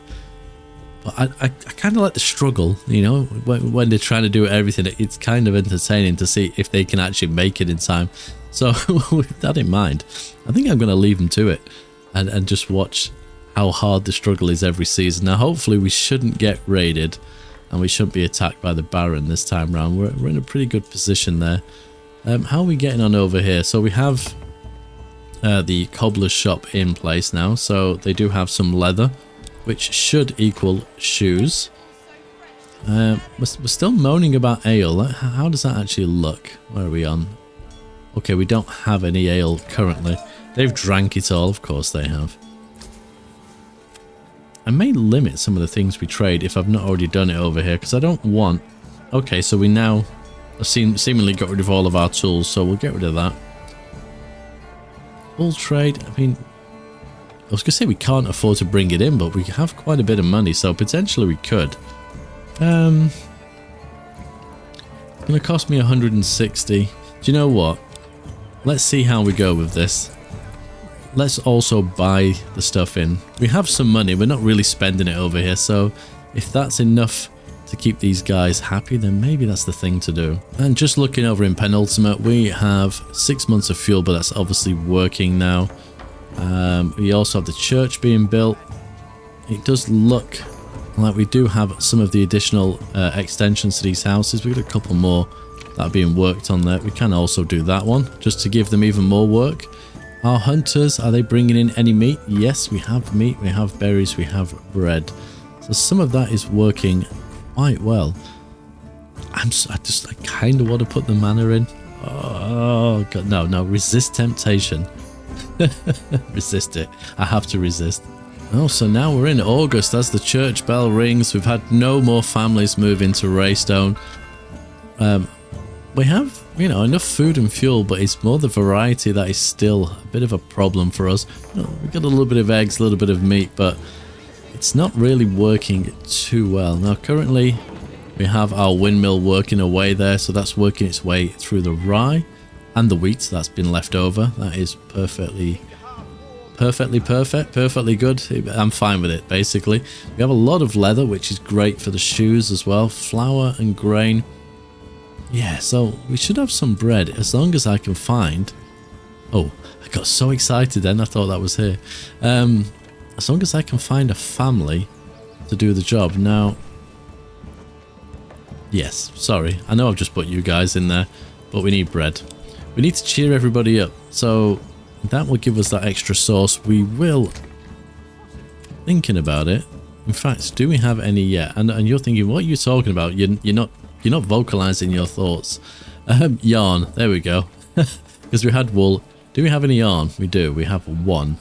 But I kind of like the struggle, you know, when they're trying to do everything. It's kind of entertaining to see if they can actually make it in time. So with that in mind, I think I'm going to leave them to it and just watch how hard the struggle is every season. Now, hopefully we shouldn't get raided and we shouldn't be attacked by the Baron this time around. We're in a pretty good position there. How are we getting on over here? So we have the cobbler's shop in place now. So they do have some leather, which should equal shoes. We're still moaning about ale. How does that actually look? Where are we on? Okay, we don't have any ale currently. They've drank it all. Of course they have. I may limit some of the things we trade if I've not already done it over here, because I don't want... Okay, so we now have seemingly got rid of all of our tools, so we'll get rid of that. Full trade, I mean... I was going to say we can't afford to bring it in, but we have quite a bit of money, so potentially we could. It's going to cost me 160. Do you know what? Let's see how we go with this. Let's also buy the stuff in. We have some money. We're not really spending it over here, so if that's enough to keep these guys happy, then maybe that's the thing to do. And just looking over in penultimate, we have 6 months of fuel, but that's obviously working now. We also have the church being built. It does look like we do have some of the additional extensions to these houses. We've got a couple more that are being worked on there. We can also do that one just to give them even more work. Our hunters, are they bringing in any meat? Yes, we have meat, we have berries, we have bread. So some of that is working quite well. I kind of want to put the manor in. Oh god, no, resist temptation. Resist it. I have to resist. Oh, so now we're in August as the church bell rings. We've had no more families move into Raystone. We have, you know, enough food and fuel, but it's more the variety that is still a bit of a problem for us. You know, we've got a little bit of eggs, a little bit of meat, but it's not really working too well. Now, currently, we have our windmill working away there, so that's working its way through the rye and the wheat that's been left over. That is perfectly good. I'm fine with it, basically. We have a lot of leather, which is great for the shoes as well. Flour and grain. Yeah, so we should have some bread as long as I can find... Oh, I got so excited then, I thought that was here. As long as I can find a family to do the job. Now, yes, sorry. I know I've just put you guys in there, but we need bread. We need to cheer everybody up. So that will give us that extra sauce. We will... Thinking about it. In fact, do we have any yet? And you're thinking, what are you talking about? You're not vocalizing your thoughts. Yarn. There we go. Because we had wool. Do we have any yarn? We do. We have one.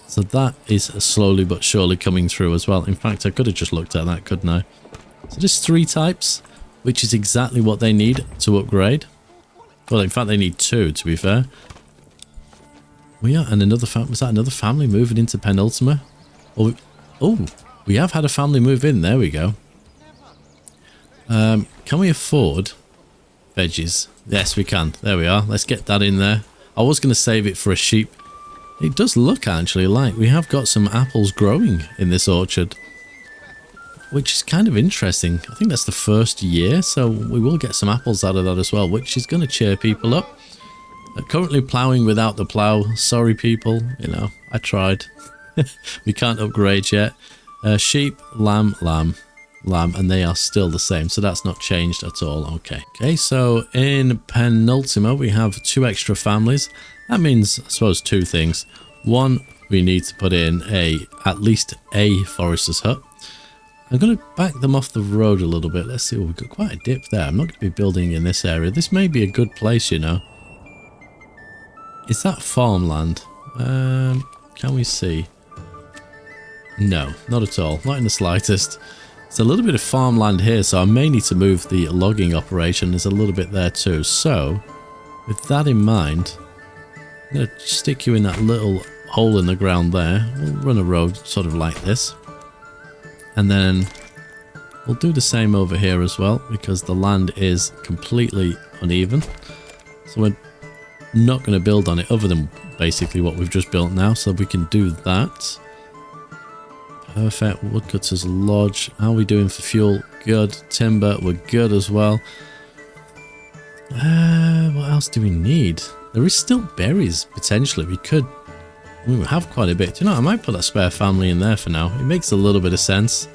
So that is slowly but surely coming through as well. In fact, I could have just looked at that, couldn't I? So there's 3 types, which is exactly what they need to upgrade. Well, in fact, they need 2, to be fair. We are, and another was that another family moving into penultimate? Oh, we have had a family move in. There we go. Can we afford veggies? Yes, we can. There we are. Let's get that in there. I was going to save it for a sheep. It does look actually like we have got some apples growing in this orchard, which is kind of interesting. I think that's the first year, so we will get some apples out of that as well, which is going to cheer people up. Currently ploughing without the plough. Sorry, people. You know, I tried. We can't upgrade yet. Sheep, lamb, and they are still the same, so that's not changed at all. Okay, so in penultima we have 2 extra families. That means, I suppose, 2 things. One, we need to put in at least a forester's hut. I'm going to back them off the road a little bit. Let's see. We've got quite a dip there. I'm not going to be building in this area. This may be a good place, you know. Is that farmland? Can we see? No, not at all. Not in the slightest. There's a little bit of farmland here, so I may need to move the logging operation. There's a little bit there too. So, with that in mind, I'm going to stick you in that little hole in the ground there. We'll run a road sort of like this. And then we'll do the same over here as well, because the land is completely uneven. So we're not going to build on it other than basically what we've just built now. So we can do that. Perfect. Woodcutter's Lodge. How are we doing for fuel? Good. Timber, we're good as well. What else do we need? There is still berries, potentially. We have quite a bit. Do you know, I might put that spare family in there for now. It makes a little bit of sense.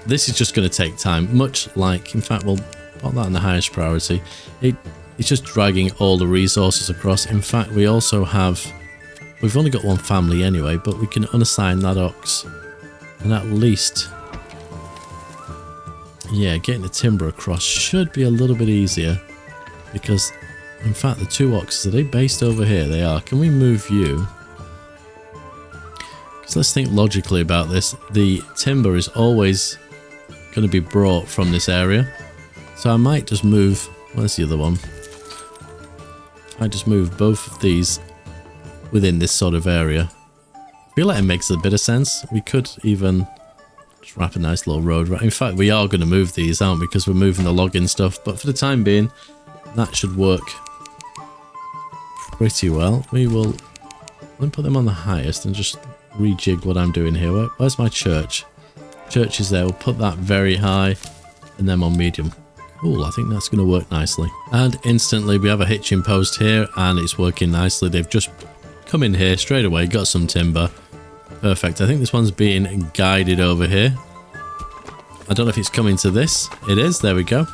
This is just going to take time. Much like, in fact, we'll put that in the highest priority. It's just dragging all the resources across. In fact, we also have... We've only got 1 family anyway, but we can unassign that ox. And at least... Yeah, getting the timber across should be a little bit easier. Because, in fact, the 2 oxes, are they based over here? They are. Can we move you? Because let's think logically about this. The timber is always going to be brought from this area. So I might just move... Where's the other one? I just move both of these within this sort of area. I feel like it makes a bit of sense. We could even just wrap a nice little road. In fact, we are going to move these, aren't we? Because we're moving the logging stuff. But for the time being, that should work pretty well. Let me put them on the highest and just rejig what I'm doing here. Where's my church? Church is there. We'll put that very high. and them on medium. Cool, I think that's going to work nicely. And instantly we have a hitching post here, and it's working nicely. They've just come in here straight away, got some timber. Perfect. I think this one's being guided over here. I don't know if it's coming to this. It is, there we go.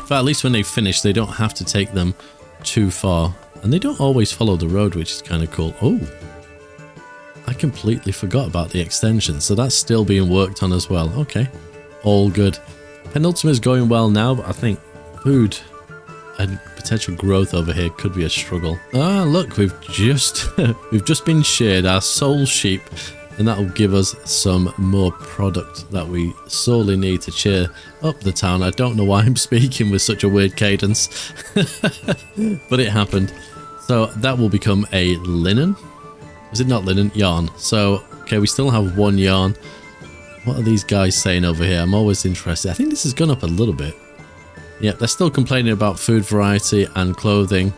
But at least when they finish, they don't have to take them too far. And they don't always follow the road, which is kind of cool. Oh, I completely forgot about the extension. So that's still being worked on as well. Okay, all good. Penultimate is going well now, but I think food and potential growth over here could be a struggle. Ah, look, we've just been sheared our soul sheep, and that will give us some more product that we sorely need to cheer up the town. I don't know why I'm speaking with such a weird cadence, but it happened. So that will become a linen. Is it not linen? Yarn. So, okay, we still have one yarn. What are these guys saying over here? I'm always interested. I think this has gone up a little bit. Yeah, they're still complaining about food variety and clothing.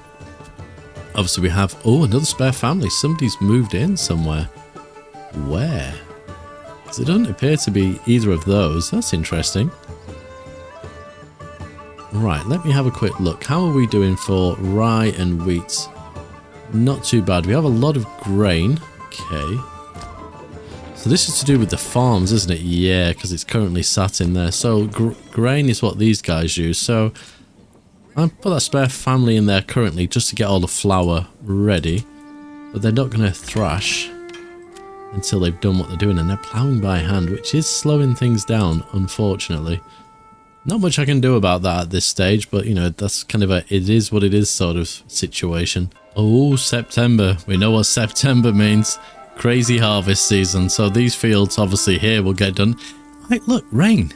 Obviously, we have... Oh, another spare family. Somebody's moved in somewhere. Where? Because it doesn't appear to be either of those. That's interesting. Right, let me have a quick look. How are we doing for rye and wheat? Not too bad. We have a lot of grain. Okay. So this is to do with the farms, isn't it? Yeah, because it's currently sat in there. So grain is what these guys use. So I'll put that spare family in there currently just to get all the flour ready. But they're not going to thrash until they've done what they're doing. And they're ploughing by hand, which is slowing things down, unfortunately. Not much I can do about that at this stage, but, you know, that's kind of a it is what it is sort of situation. Oh, September. We know what September means. Crazy harvest season. So these fields obviously here will get done. Right, look, rain.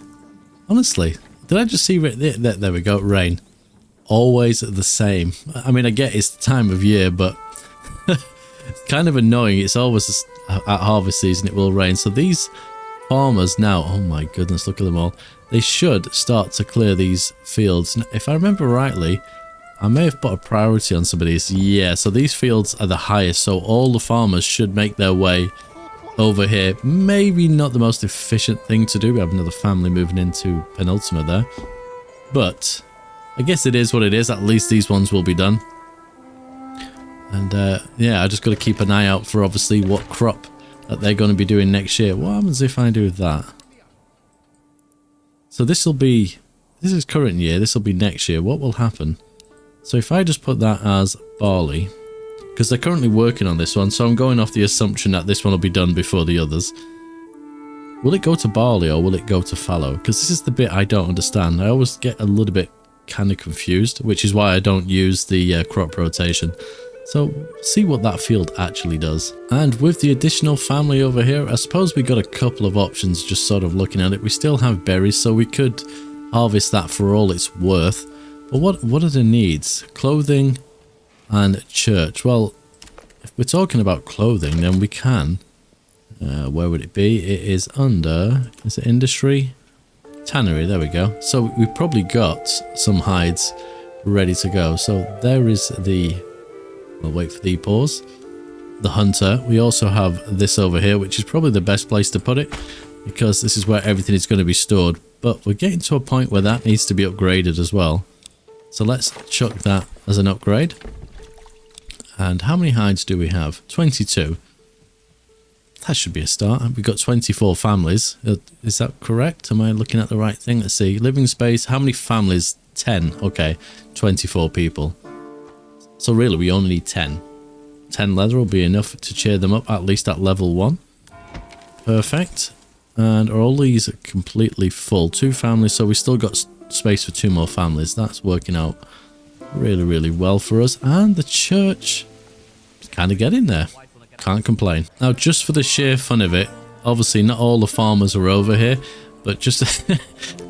Honestly, did I just see there we go, rain. Always the same. I mean, I get it's the time of year, but it's kind of annoying. It's always at harvest season it will rain. So these farmers now, oh my goodness, look at them all. They should start to clear these fields. Now, if I remember rightly, I may have put a priority on some of these. Yeah, so these fields are the highest, so all the farmers should make their way over here. Maybe not the most efficient thing to do. We have another family moving into penultimate there. But I guess it is what it is. At least these ones will be done. And yeah, I just got to keep an eye out for obviously what crop that they're going to be doing next year. What happens if I do that? So this is current year, this will be next year. What will happen? So if I just put that as barley, because they're currently working on this one, so I'm going off the assumption that this one will be done before the others. Will it go to barley or will it go to fallow? Because this is the bit I don't understand. I always get a little bit kind of confused, which is why I don't use the crop rotation. So see what that field actually does. And with the additional family over here, I suppose we got a couple of options just sort of looking at it. We still have berries, so we could harvest that for all it's worth. But what are the needs? Clothing and church. Well, if we're talking about clothing, then we can. Where would it be? It is under, is it industry? Tannery, there we go. So we've probably got some hides ready to go. So there is the... We'll wait for the pause. The hunter. We also have this over here, which is probably the best place to put it because this is where everything is going to be stored. But we're getting to a point where that needs to be upgraded as well. So let's chuck that as an upgrade. And how many hides do we have? 22. That should be a start. We've got 24 families. Is that correct? Am I looking at the right thing? Let's see. Living space. How many families? 10. Okay. 24 people. So really, we only need 10. 10 leather will be enough to cheer them up, at least at level 1. Perfect. And are all these completely full? 2 families, so we still got space for 2 more families. That's working out really, really well for us. And the church is kind of getting there. Can't complain. Now, just for the sheer fun of it, obviously not all the farmers are over here, but just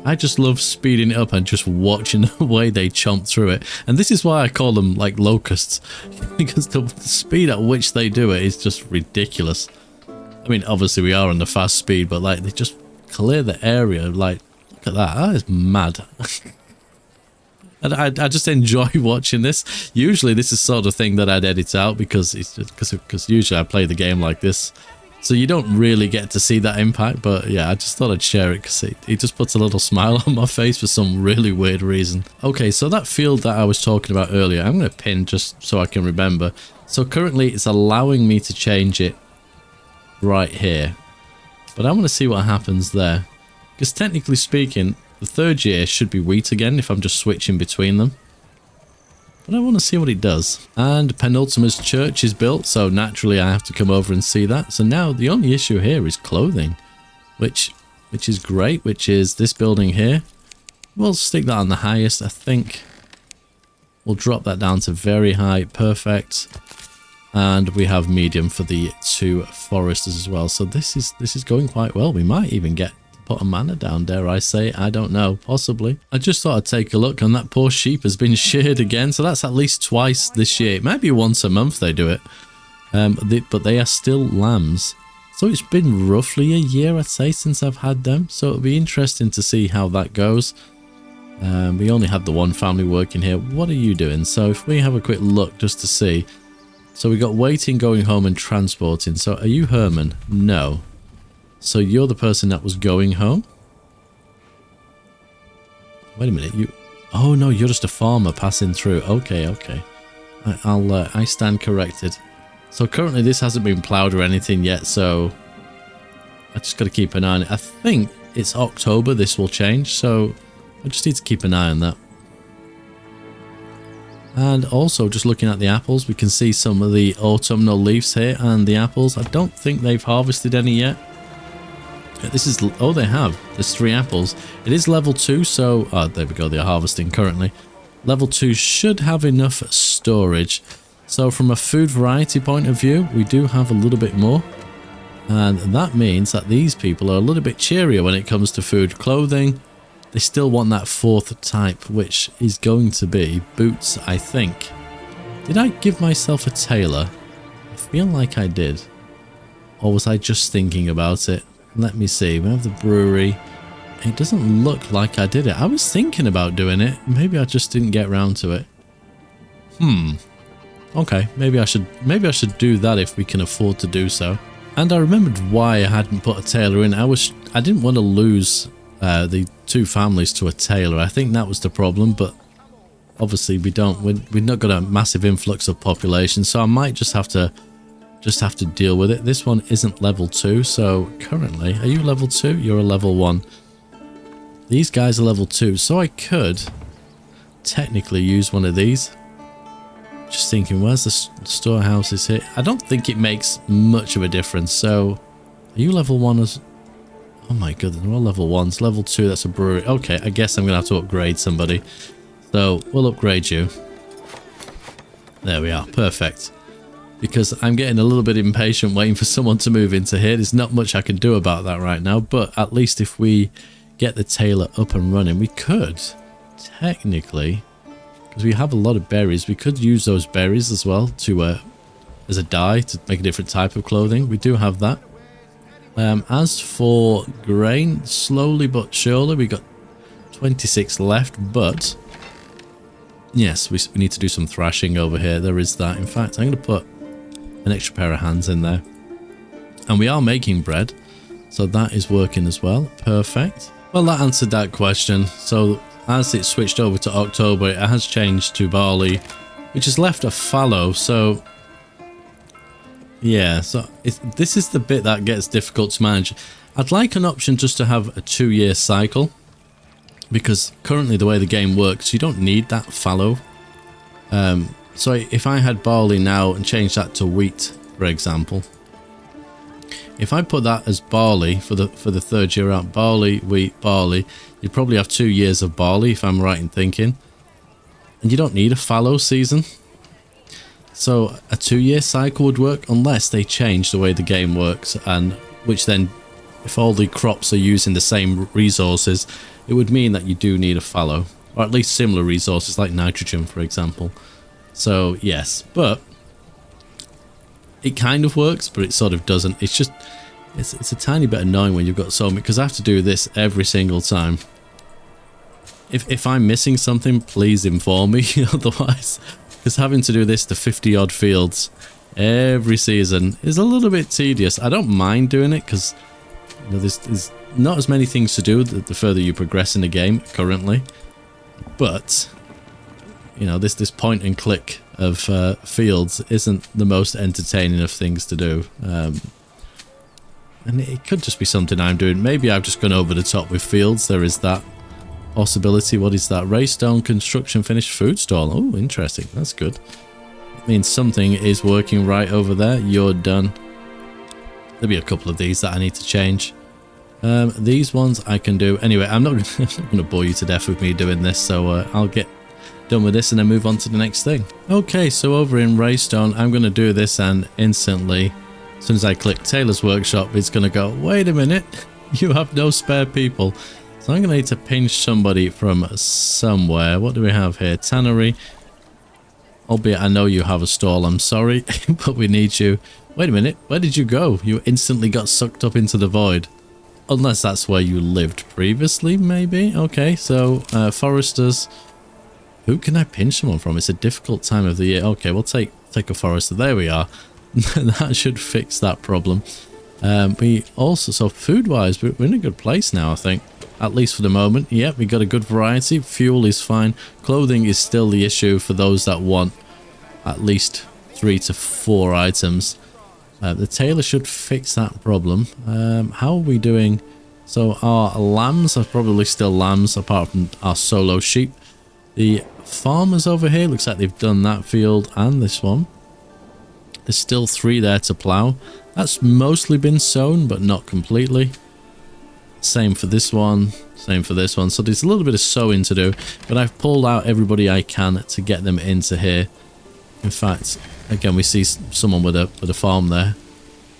I just love speeding it up and just watching the way they chomp through it. And this is why I call them like locusts, because the speed at which they do it is just ridiculous. I mean, obviously we are on the fast speed, but like they just clear the area. Like, look at that. That is mad. And I just enjoy watching this. Usually this is sort of thing that I'd edit out because it's just because usually I play the game like this So you don't really get to see that impact, but yeah, I just thought I'd share it because it just puts a little smile on my face for some really weird reason. Okay, so that field that I was talking about earlier, I'm going to pin just so I can remember. So currently it's allowing me to change it right here, but I want to see what happens there. Because technically speaking, the third year should be wheat again if I'm just switching between them. But I want to see what it does. And Penultima's church is built, so naturally I have to come over and see that. So now the only issue here is clothing, which is great, which is this building here. We'll stick that on the highest, I think. We'll drop that down to very high, perfect. And we have medium for the 2 foresters as well. So this is going quite well. We might even get put a manor down, dare I say. I don't know, possibly. I just thought I'd take a look, and that poor sheep has been sheared again, so that's at least twice this year. It might be once a month they do it, but they are still lambs. So it's been roughly a year, I'd say, since I've had them, so it'll be interesting to see how that goes. We only had the one family working here. What are you doing? So if we have a quick look just to see. So we got waiting, going home, and transporting. So are you Herman? No. So you're the person that was going home? Wait a minute, you... Oh no, you're just a farmer passing through. Okay, okay. I stand corrected. So currently this hasn't been ploughed or anything yet, so... I just got to keep an eye on it. I think it's October this will change, so... I just need to keep an eye on that. And also, just looking at the apples, we can see some of the autumnal leaves here, and the apples. I don't think they've harvested any yet. This is... Oh, they have. There's 3 apples. It is level 2, so... Oh, there we go. They're harvesting currently. Level 2 should have enough storage. So from a food variety point of view, we do have a little bit more. And that means that these people are a little bit cheerier when it comes to food. Clothing, they still want that 4th type, which is going to be boots, I think. Did I give myself a tailor? I feel like I did. Or was I just thinking about it? Let me see. We have the brewery. It doesn't look like I did it. I was thinking about doing it. Maybe I just didn't get around to it. Okay, maybe I should do that if we can afford to do so. And I remembered why I hadn't put a tailor in. I didn't want to lose the 2 families to a tailor. I think that was the problem, but obviously we've not got a massive influx of population, so I might just have to deal with it. This one isn't level 2, so currently, are you level 2? You're a level 1. These guys are level 2, so I could technically use one of these. Just thinking, where's the storehouses here? I don't think it makes much of a difference. So, are you level 1 as... Oh my goodness, they're all level 1s. Level 2, that's a brewery. Okay, I guess I'm going to have to upgrade somebody. So, we'll upgrade you. There we are, perfect. Because I'm getting a little bit impatient waiting for someone to move into here. There's not much I can do about that right now, but at least if we get the tailor up and running, we could technically, because we have a lot of berries, we could use those berries as well to as a dye to make a different type of clothing. We do have that. As for grain, slowly but surely, we got 26 left, but yes, we need to do some thrashing over here. There is that. In fact, I'm going to put an extra pair of hands in there. And we are making bread, so that is working as well. Perfect. Well, that answered that question. So as it switched over to October, it has changed to barley, which has left a fallow. So yeah, so this is the bit that gets difficult to manage. I'd like an option just to have a 2-year cycle, because currently the way the game works, you don't need that fallow. So if I had barley now and changed that to wheat, for example, if I put that as barley for the 3rd year out, barley, wheat, barley, you'd probably have 2 years of barley if I'm right in thinking. And you don't need a fallow season. So a 2-year cycle would work unless they change the way the game works, and which then, if all the crops are using the same resources, it would mean that you do need a fallow, or at least similar resources like nitrogen, for example. So yes, but it kind of works, but it sort of doesn't. It's just, it's a tiny bit annoying when you've got so many, because I have to do this every single time. If I'm missing something, please inform me, otherwise, because having to do this to 50 odd fields every season is a little bit tedious. I don't mind doing it because there's not as many things to do the further you progress in the game currently. But this point and click of fields isn't the most entertaining of things to do. And it could just be something I'm doing. Maybe I've just gone over the top with fields. There is that possibility. What is that? Raystone construction finished food stall. Oh, interesting. That's good. It means something is working right over there. You're done. There'll be a couple of these that I need to change. These ones I can do. Anyway, I'm not going to bore you to death with me doing this. So I'll get done with this and then move on to the next thing. Okay, so over in Raystone, I'm going to do this, and instantly, as soon as I click Tailor's Workshop, it's going to go, wait a minute, you have no spare people. So I'm going to need to pinch somebody from somewhere. What do we have here? Tannery. Albeit I know you have a stall, I'm sorry, but we need you. Wait a minute, where did you go? You instantly got sucked up into the void. Unless that's where you lived previously, maybe? Okay, so foresters. Who can I pinch someone from? It's a difficult time of the year. Okay, we'll take a forester. There we are. That should fix that problem. We also, so food-wise, we're in a good place now, I think. At least for the moment. Yep, we got a good variety. Fuel is fine. Clothing is still the issue for those that want at least 3 to 4 items. The tailor should fix that problem. How are we doing? So our lambs are probably still lambs, apart from our solo sheep. The farmers over here, looks like they've done that field and this one. There's still 3 there to plough. That's mostly been sown, but not completely. Same for this one, same for this one. So there's a little bit of sowing to do, but I've pulled out everybody I can to get them into here. In fact, again, we see someone with a farm there,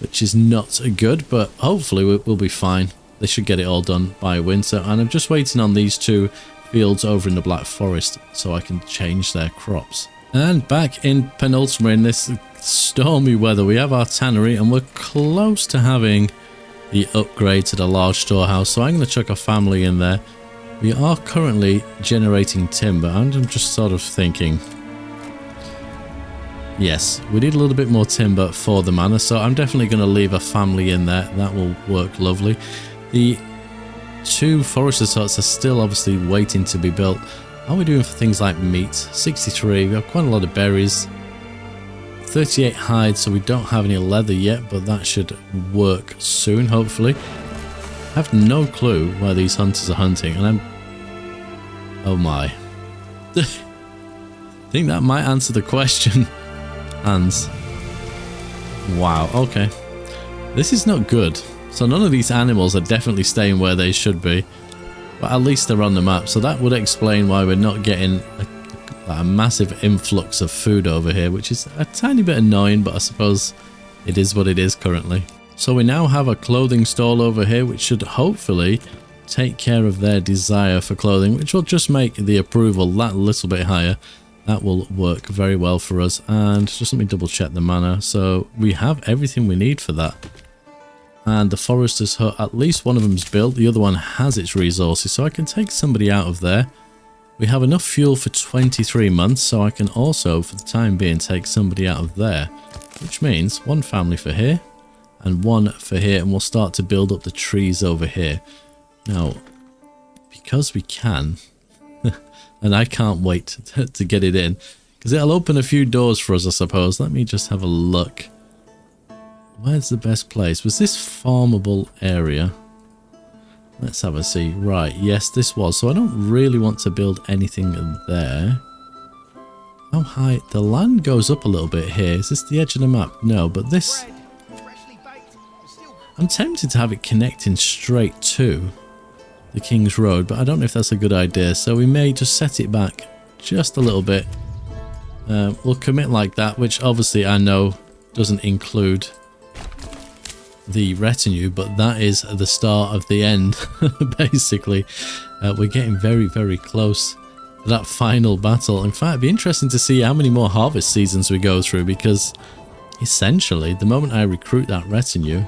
which is not good, but hopefully we'll be fine. They should get it all done by winter, and I'm just waiting on these 2 fields over in the Black Forest so I can change their crops. And back in Penultimate in this stormy weather, we have our tannery, and we're close to having the upgrade to the large storehouse, so I'm going to chuck a family in there. We are currently generating timber, and I'm just sort of thinking, yes, we need a little bit more timber for the manor, so I'm definitely going to leave a family in there. That will work lovely. The 2 foresters huts are still obviously waiting to be built. How are we doing for things like meat? 63, we have quite a lot of berries. 38 hide, so we don't have any leather yet, but that should work soon, hopefully. I have no clue where these hunters are hunting, and oh my. I think that might answer the question. Hands. Wow, okay. This is not good. So none of these animals are definitely staying where they should be, but at least they're on the map, so that would explain why we're not getting a massive influx of food over here, which is a tiny bit annoying, but I suppose it is what it is currently. So we now have a clothing stall over here, which should hopefully take care of their desire for clothing, which will just make the approval that little bit higher. That will work very well for us. And just let me double check the manor. So we have everything we need for that. And the forester's hut, at least one of them's built, the other one has its resources, so I can take somebody out of there. We have enough fuel for 23 months, so I can also, for the time being, take somebody out of there. Which means 1 family for here, and 1 for here, and we'll start to build up the trees over here. Now, because we can, and I can't wait to get it in, because it'll open a few doors for us, I suppose. Let me just have a look. Where's the best place? Was this farmable area? Let's have a see. Right, yes, this was. So I don't really want to build anything there. How high? The land goes up a little bit here. Is this the edge of the map? No, but this... I'm tempted to have it connecting straight to the King's Road, but I don't know if that's a good idea. So we may just set it back just a little bit. We'll commit like that, which obviously I know doesn't include the retinue, but that is the start of the end. Basically, we're getting very, very close to that final battle. In fact, it'd be interesting to see how many more harvest seasons we go through, because essentially the moment I recruit that retinue,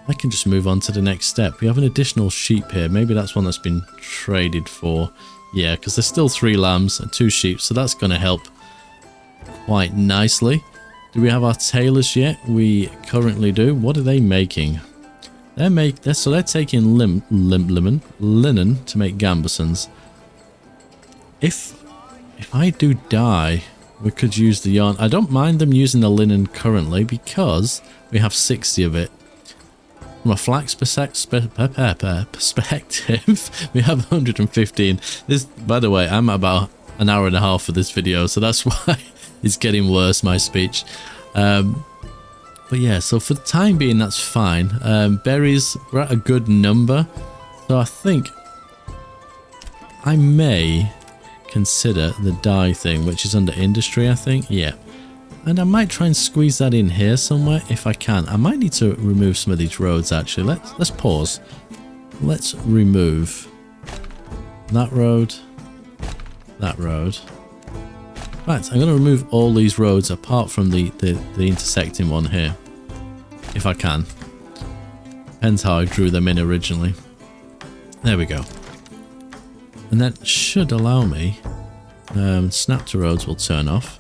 I can just move on to the next step. We have an additional sheep here. Maybe that's one that's been traded for. Yeah, because there's still 3 lambs and 2 sheep, so that's going to help quite nicely. Do we have our tailors yet? We currently do. What are they making? They're taking linen to make gambesons. If I do die, we could use the yarn. I don't mind them using the linen currently because we have 60 of it. From a flax perspective, we have 115. This, by the way, I'm about an hour and a half for this video, so that's why it's getting worse, my speech. But yeah, so for the time being, that's fine. Berries, we're at a good number. So I think I may consider the dye thing, which is under industry, I think. Yeah. And I might try and squeeze that in here somewhere if I can. I might need to remove some of these roads, actually. Let's pause. Let's remove that road. That road. Right, I'm going to remove all these roads apart from the intersecting one here. If I can. Depends how I drew them in originally. There we go. And that should allow me... snap to roads will turn off.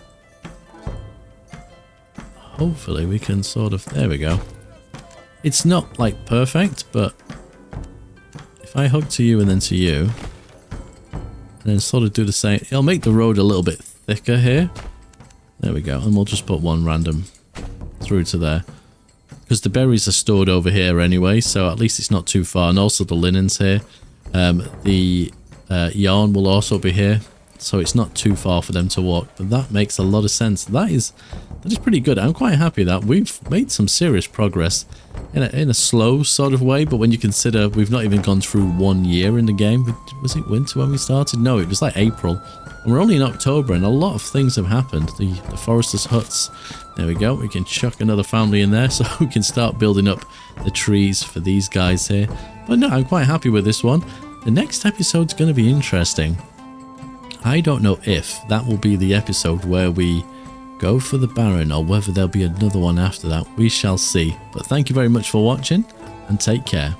Hopefully we can sort of... There we go. It's not like perfect, but... If I hook to you and then to you... And then sort of do the same... It'll make the road a little bit thicker here. There we go. And we'll just put one random through to there. Because the berries are stored over here anyway, so at least it's not too far. And also the linen's here. The yarn will also be here. So it's not too far for them to walk. But that makes a lot of sense. That is pretty good. I'm quite happy that we've made some serious progress in a slow sort of way. But when you consider we've not even gone through 1 year in the game. Was it winter when we started? No, it was like April. And we're only in October and a lot of things have happened. The foresters' huts. There we go. We can chuck another family in there so we can start building up the trees for these guys here. But no, I'm quite happy with this one. The next episode's going to be interesting. I don't know if that will be the episode where we go for the Baron or whether there'll be another one after that. We shall see. But thank you very much for watching and take care.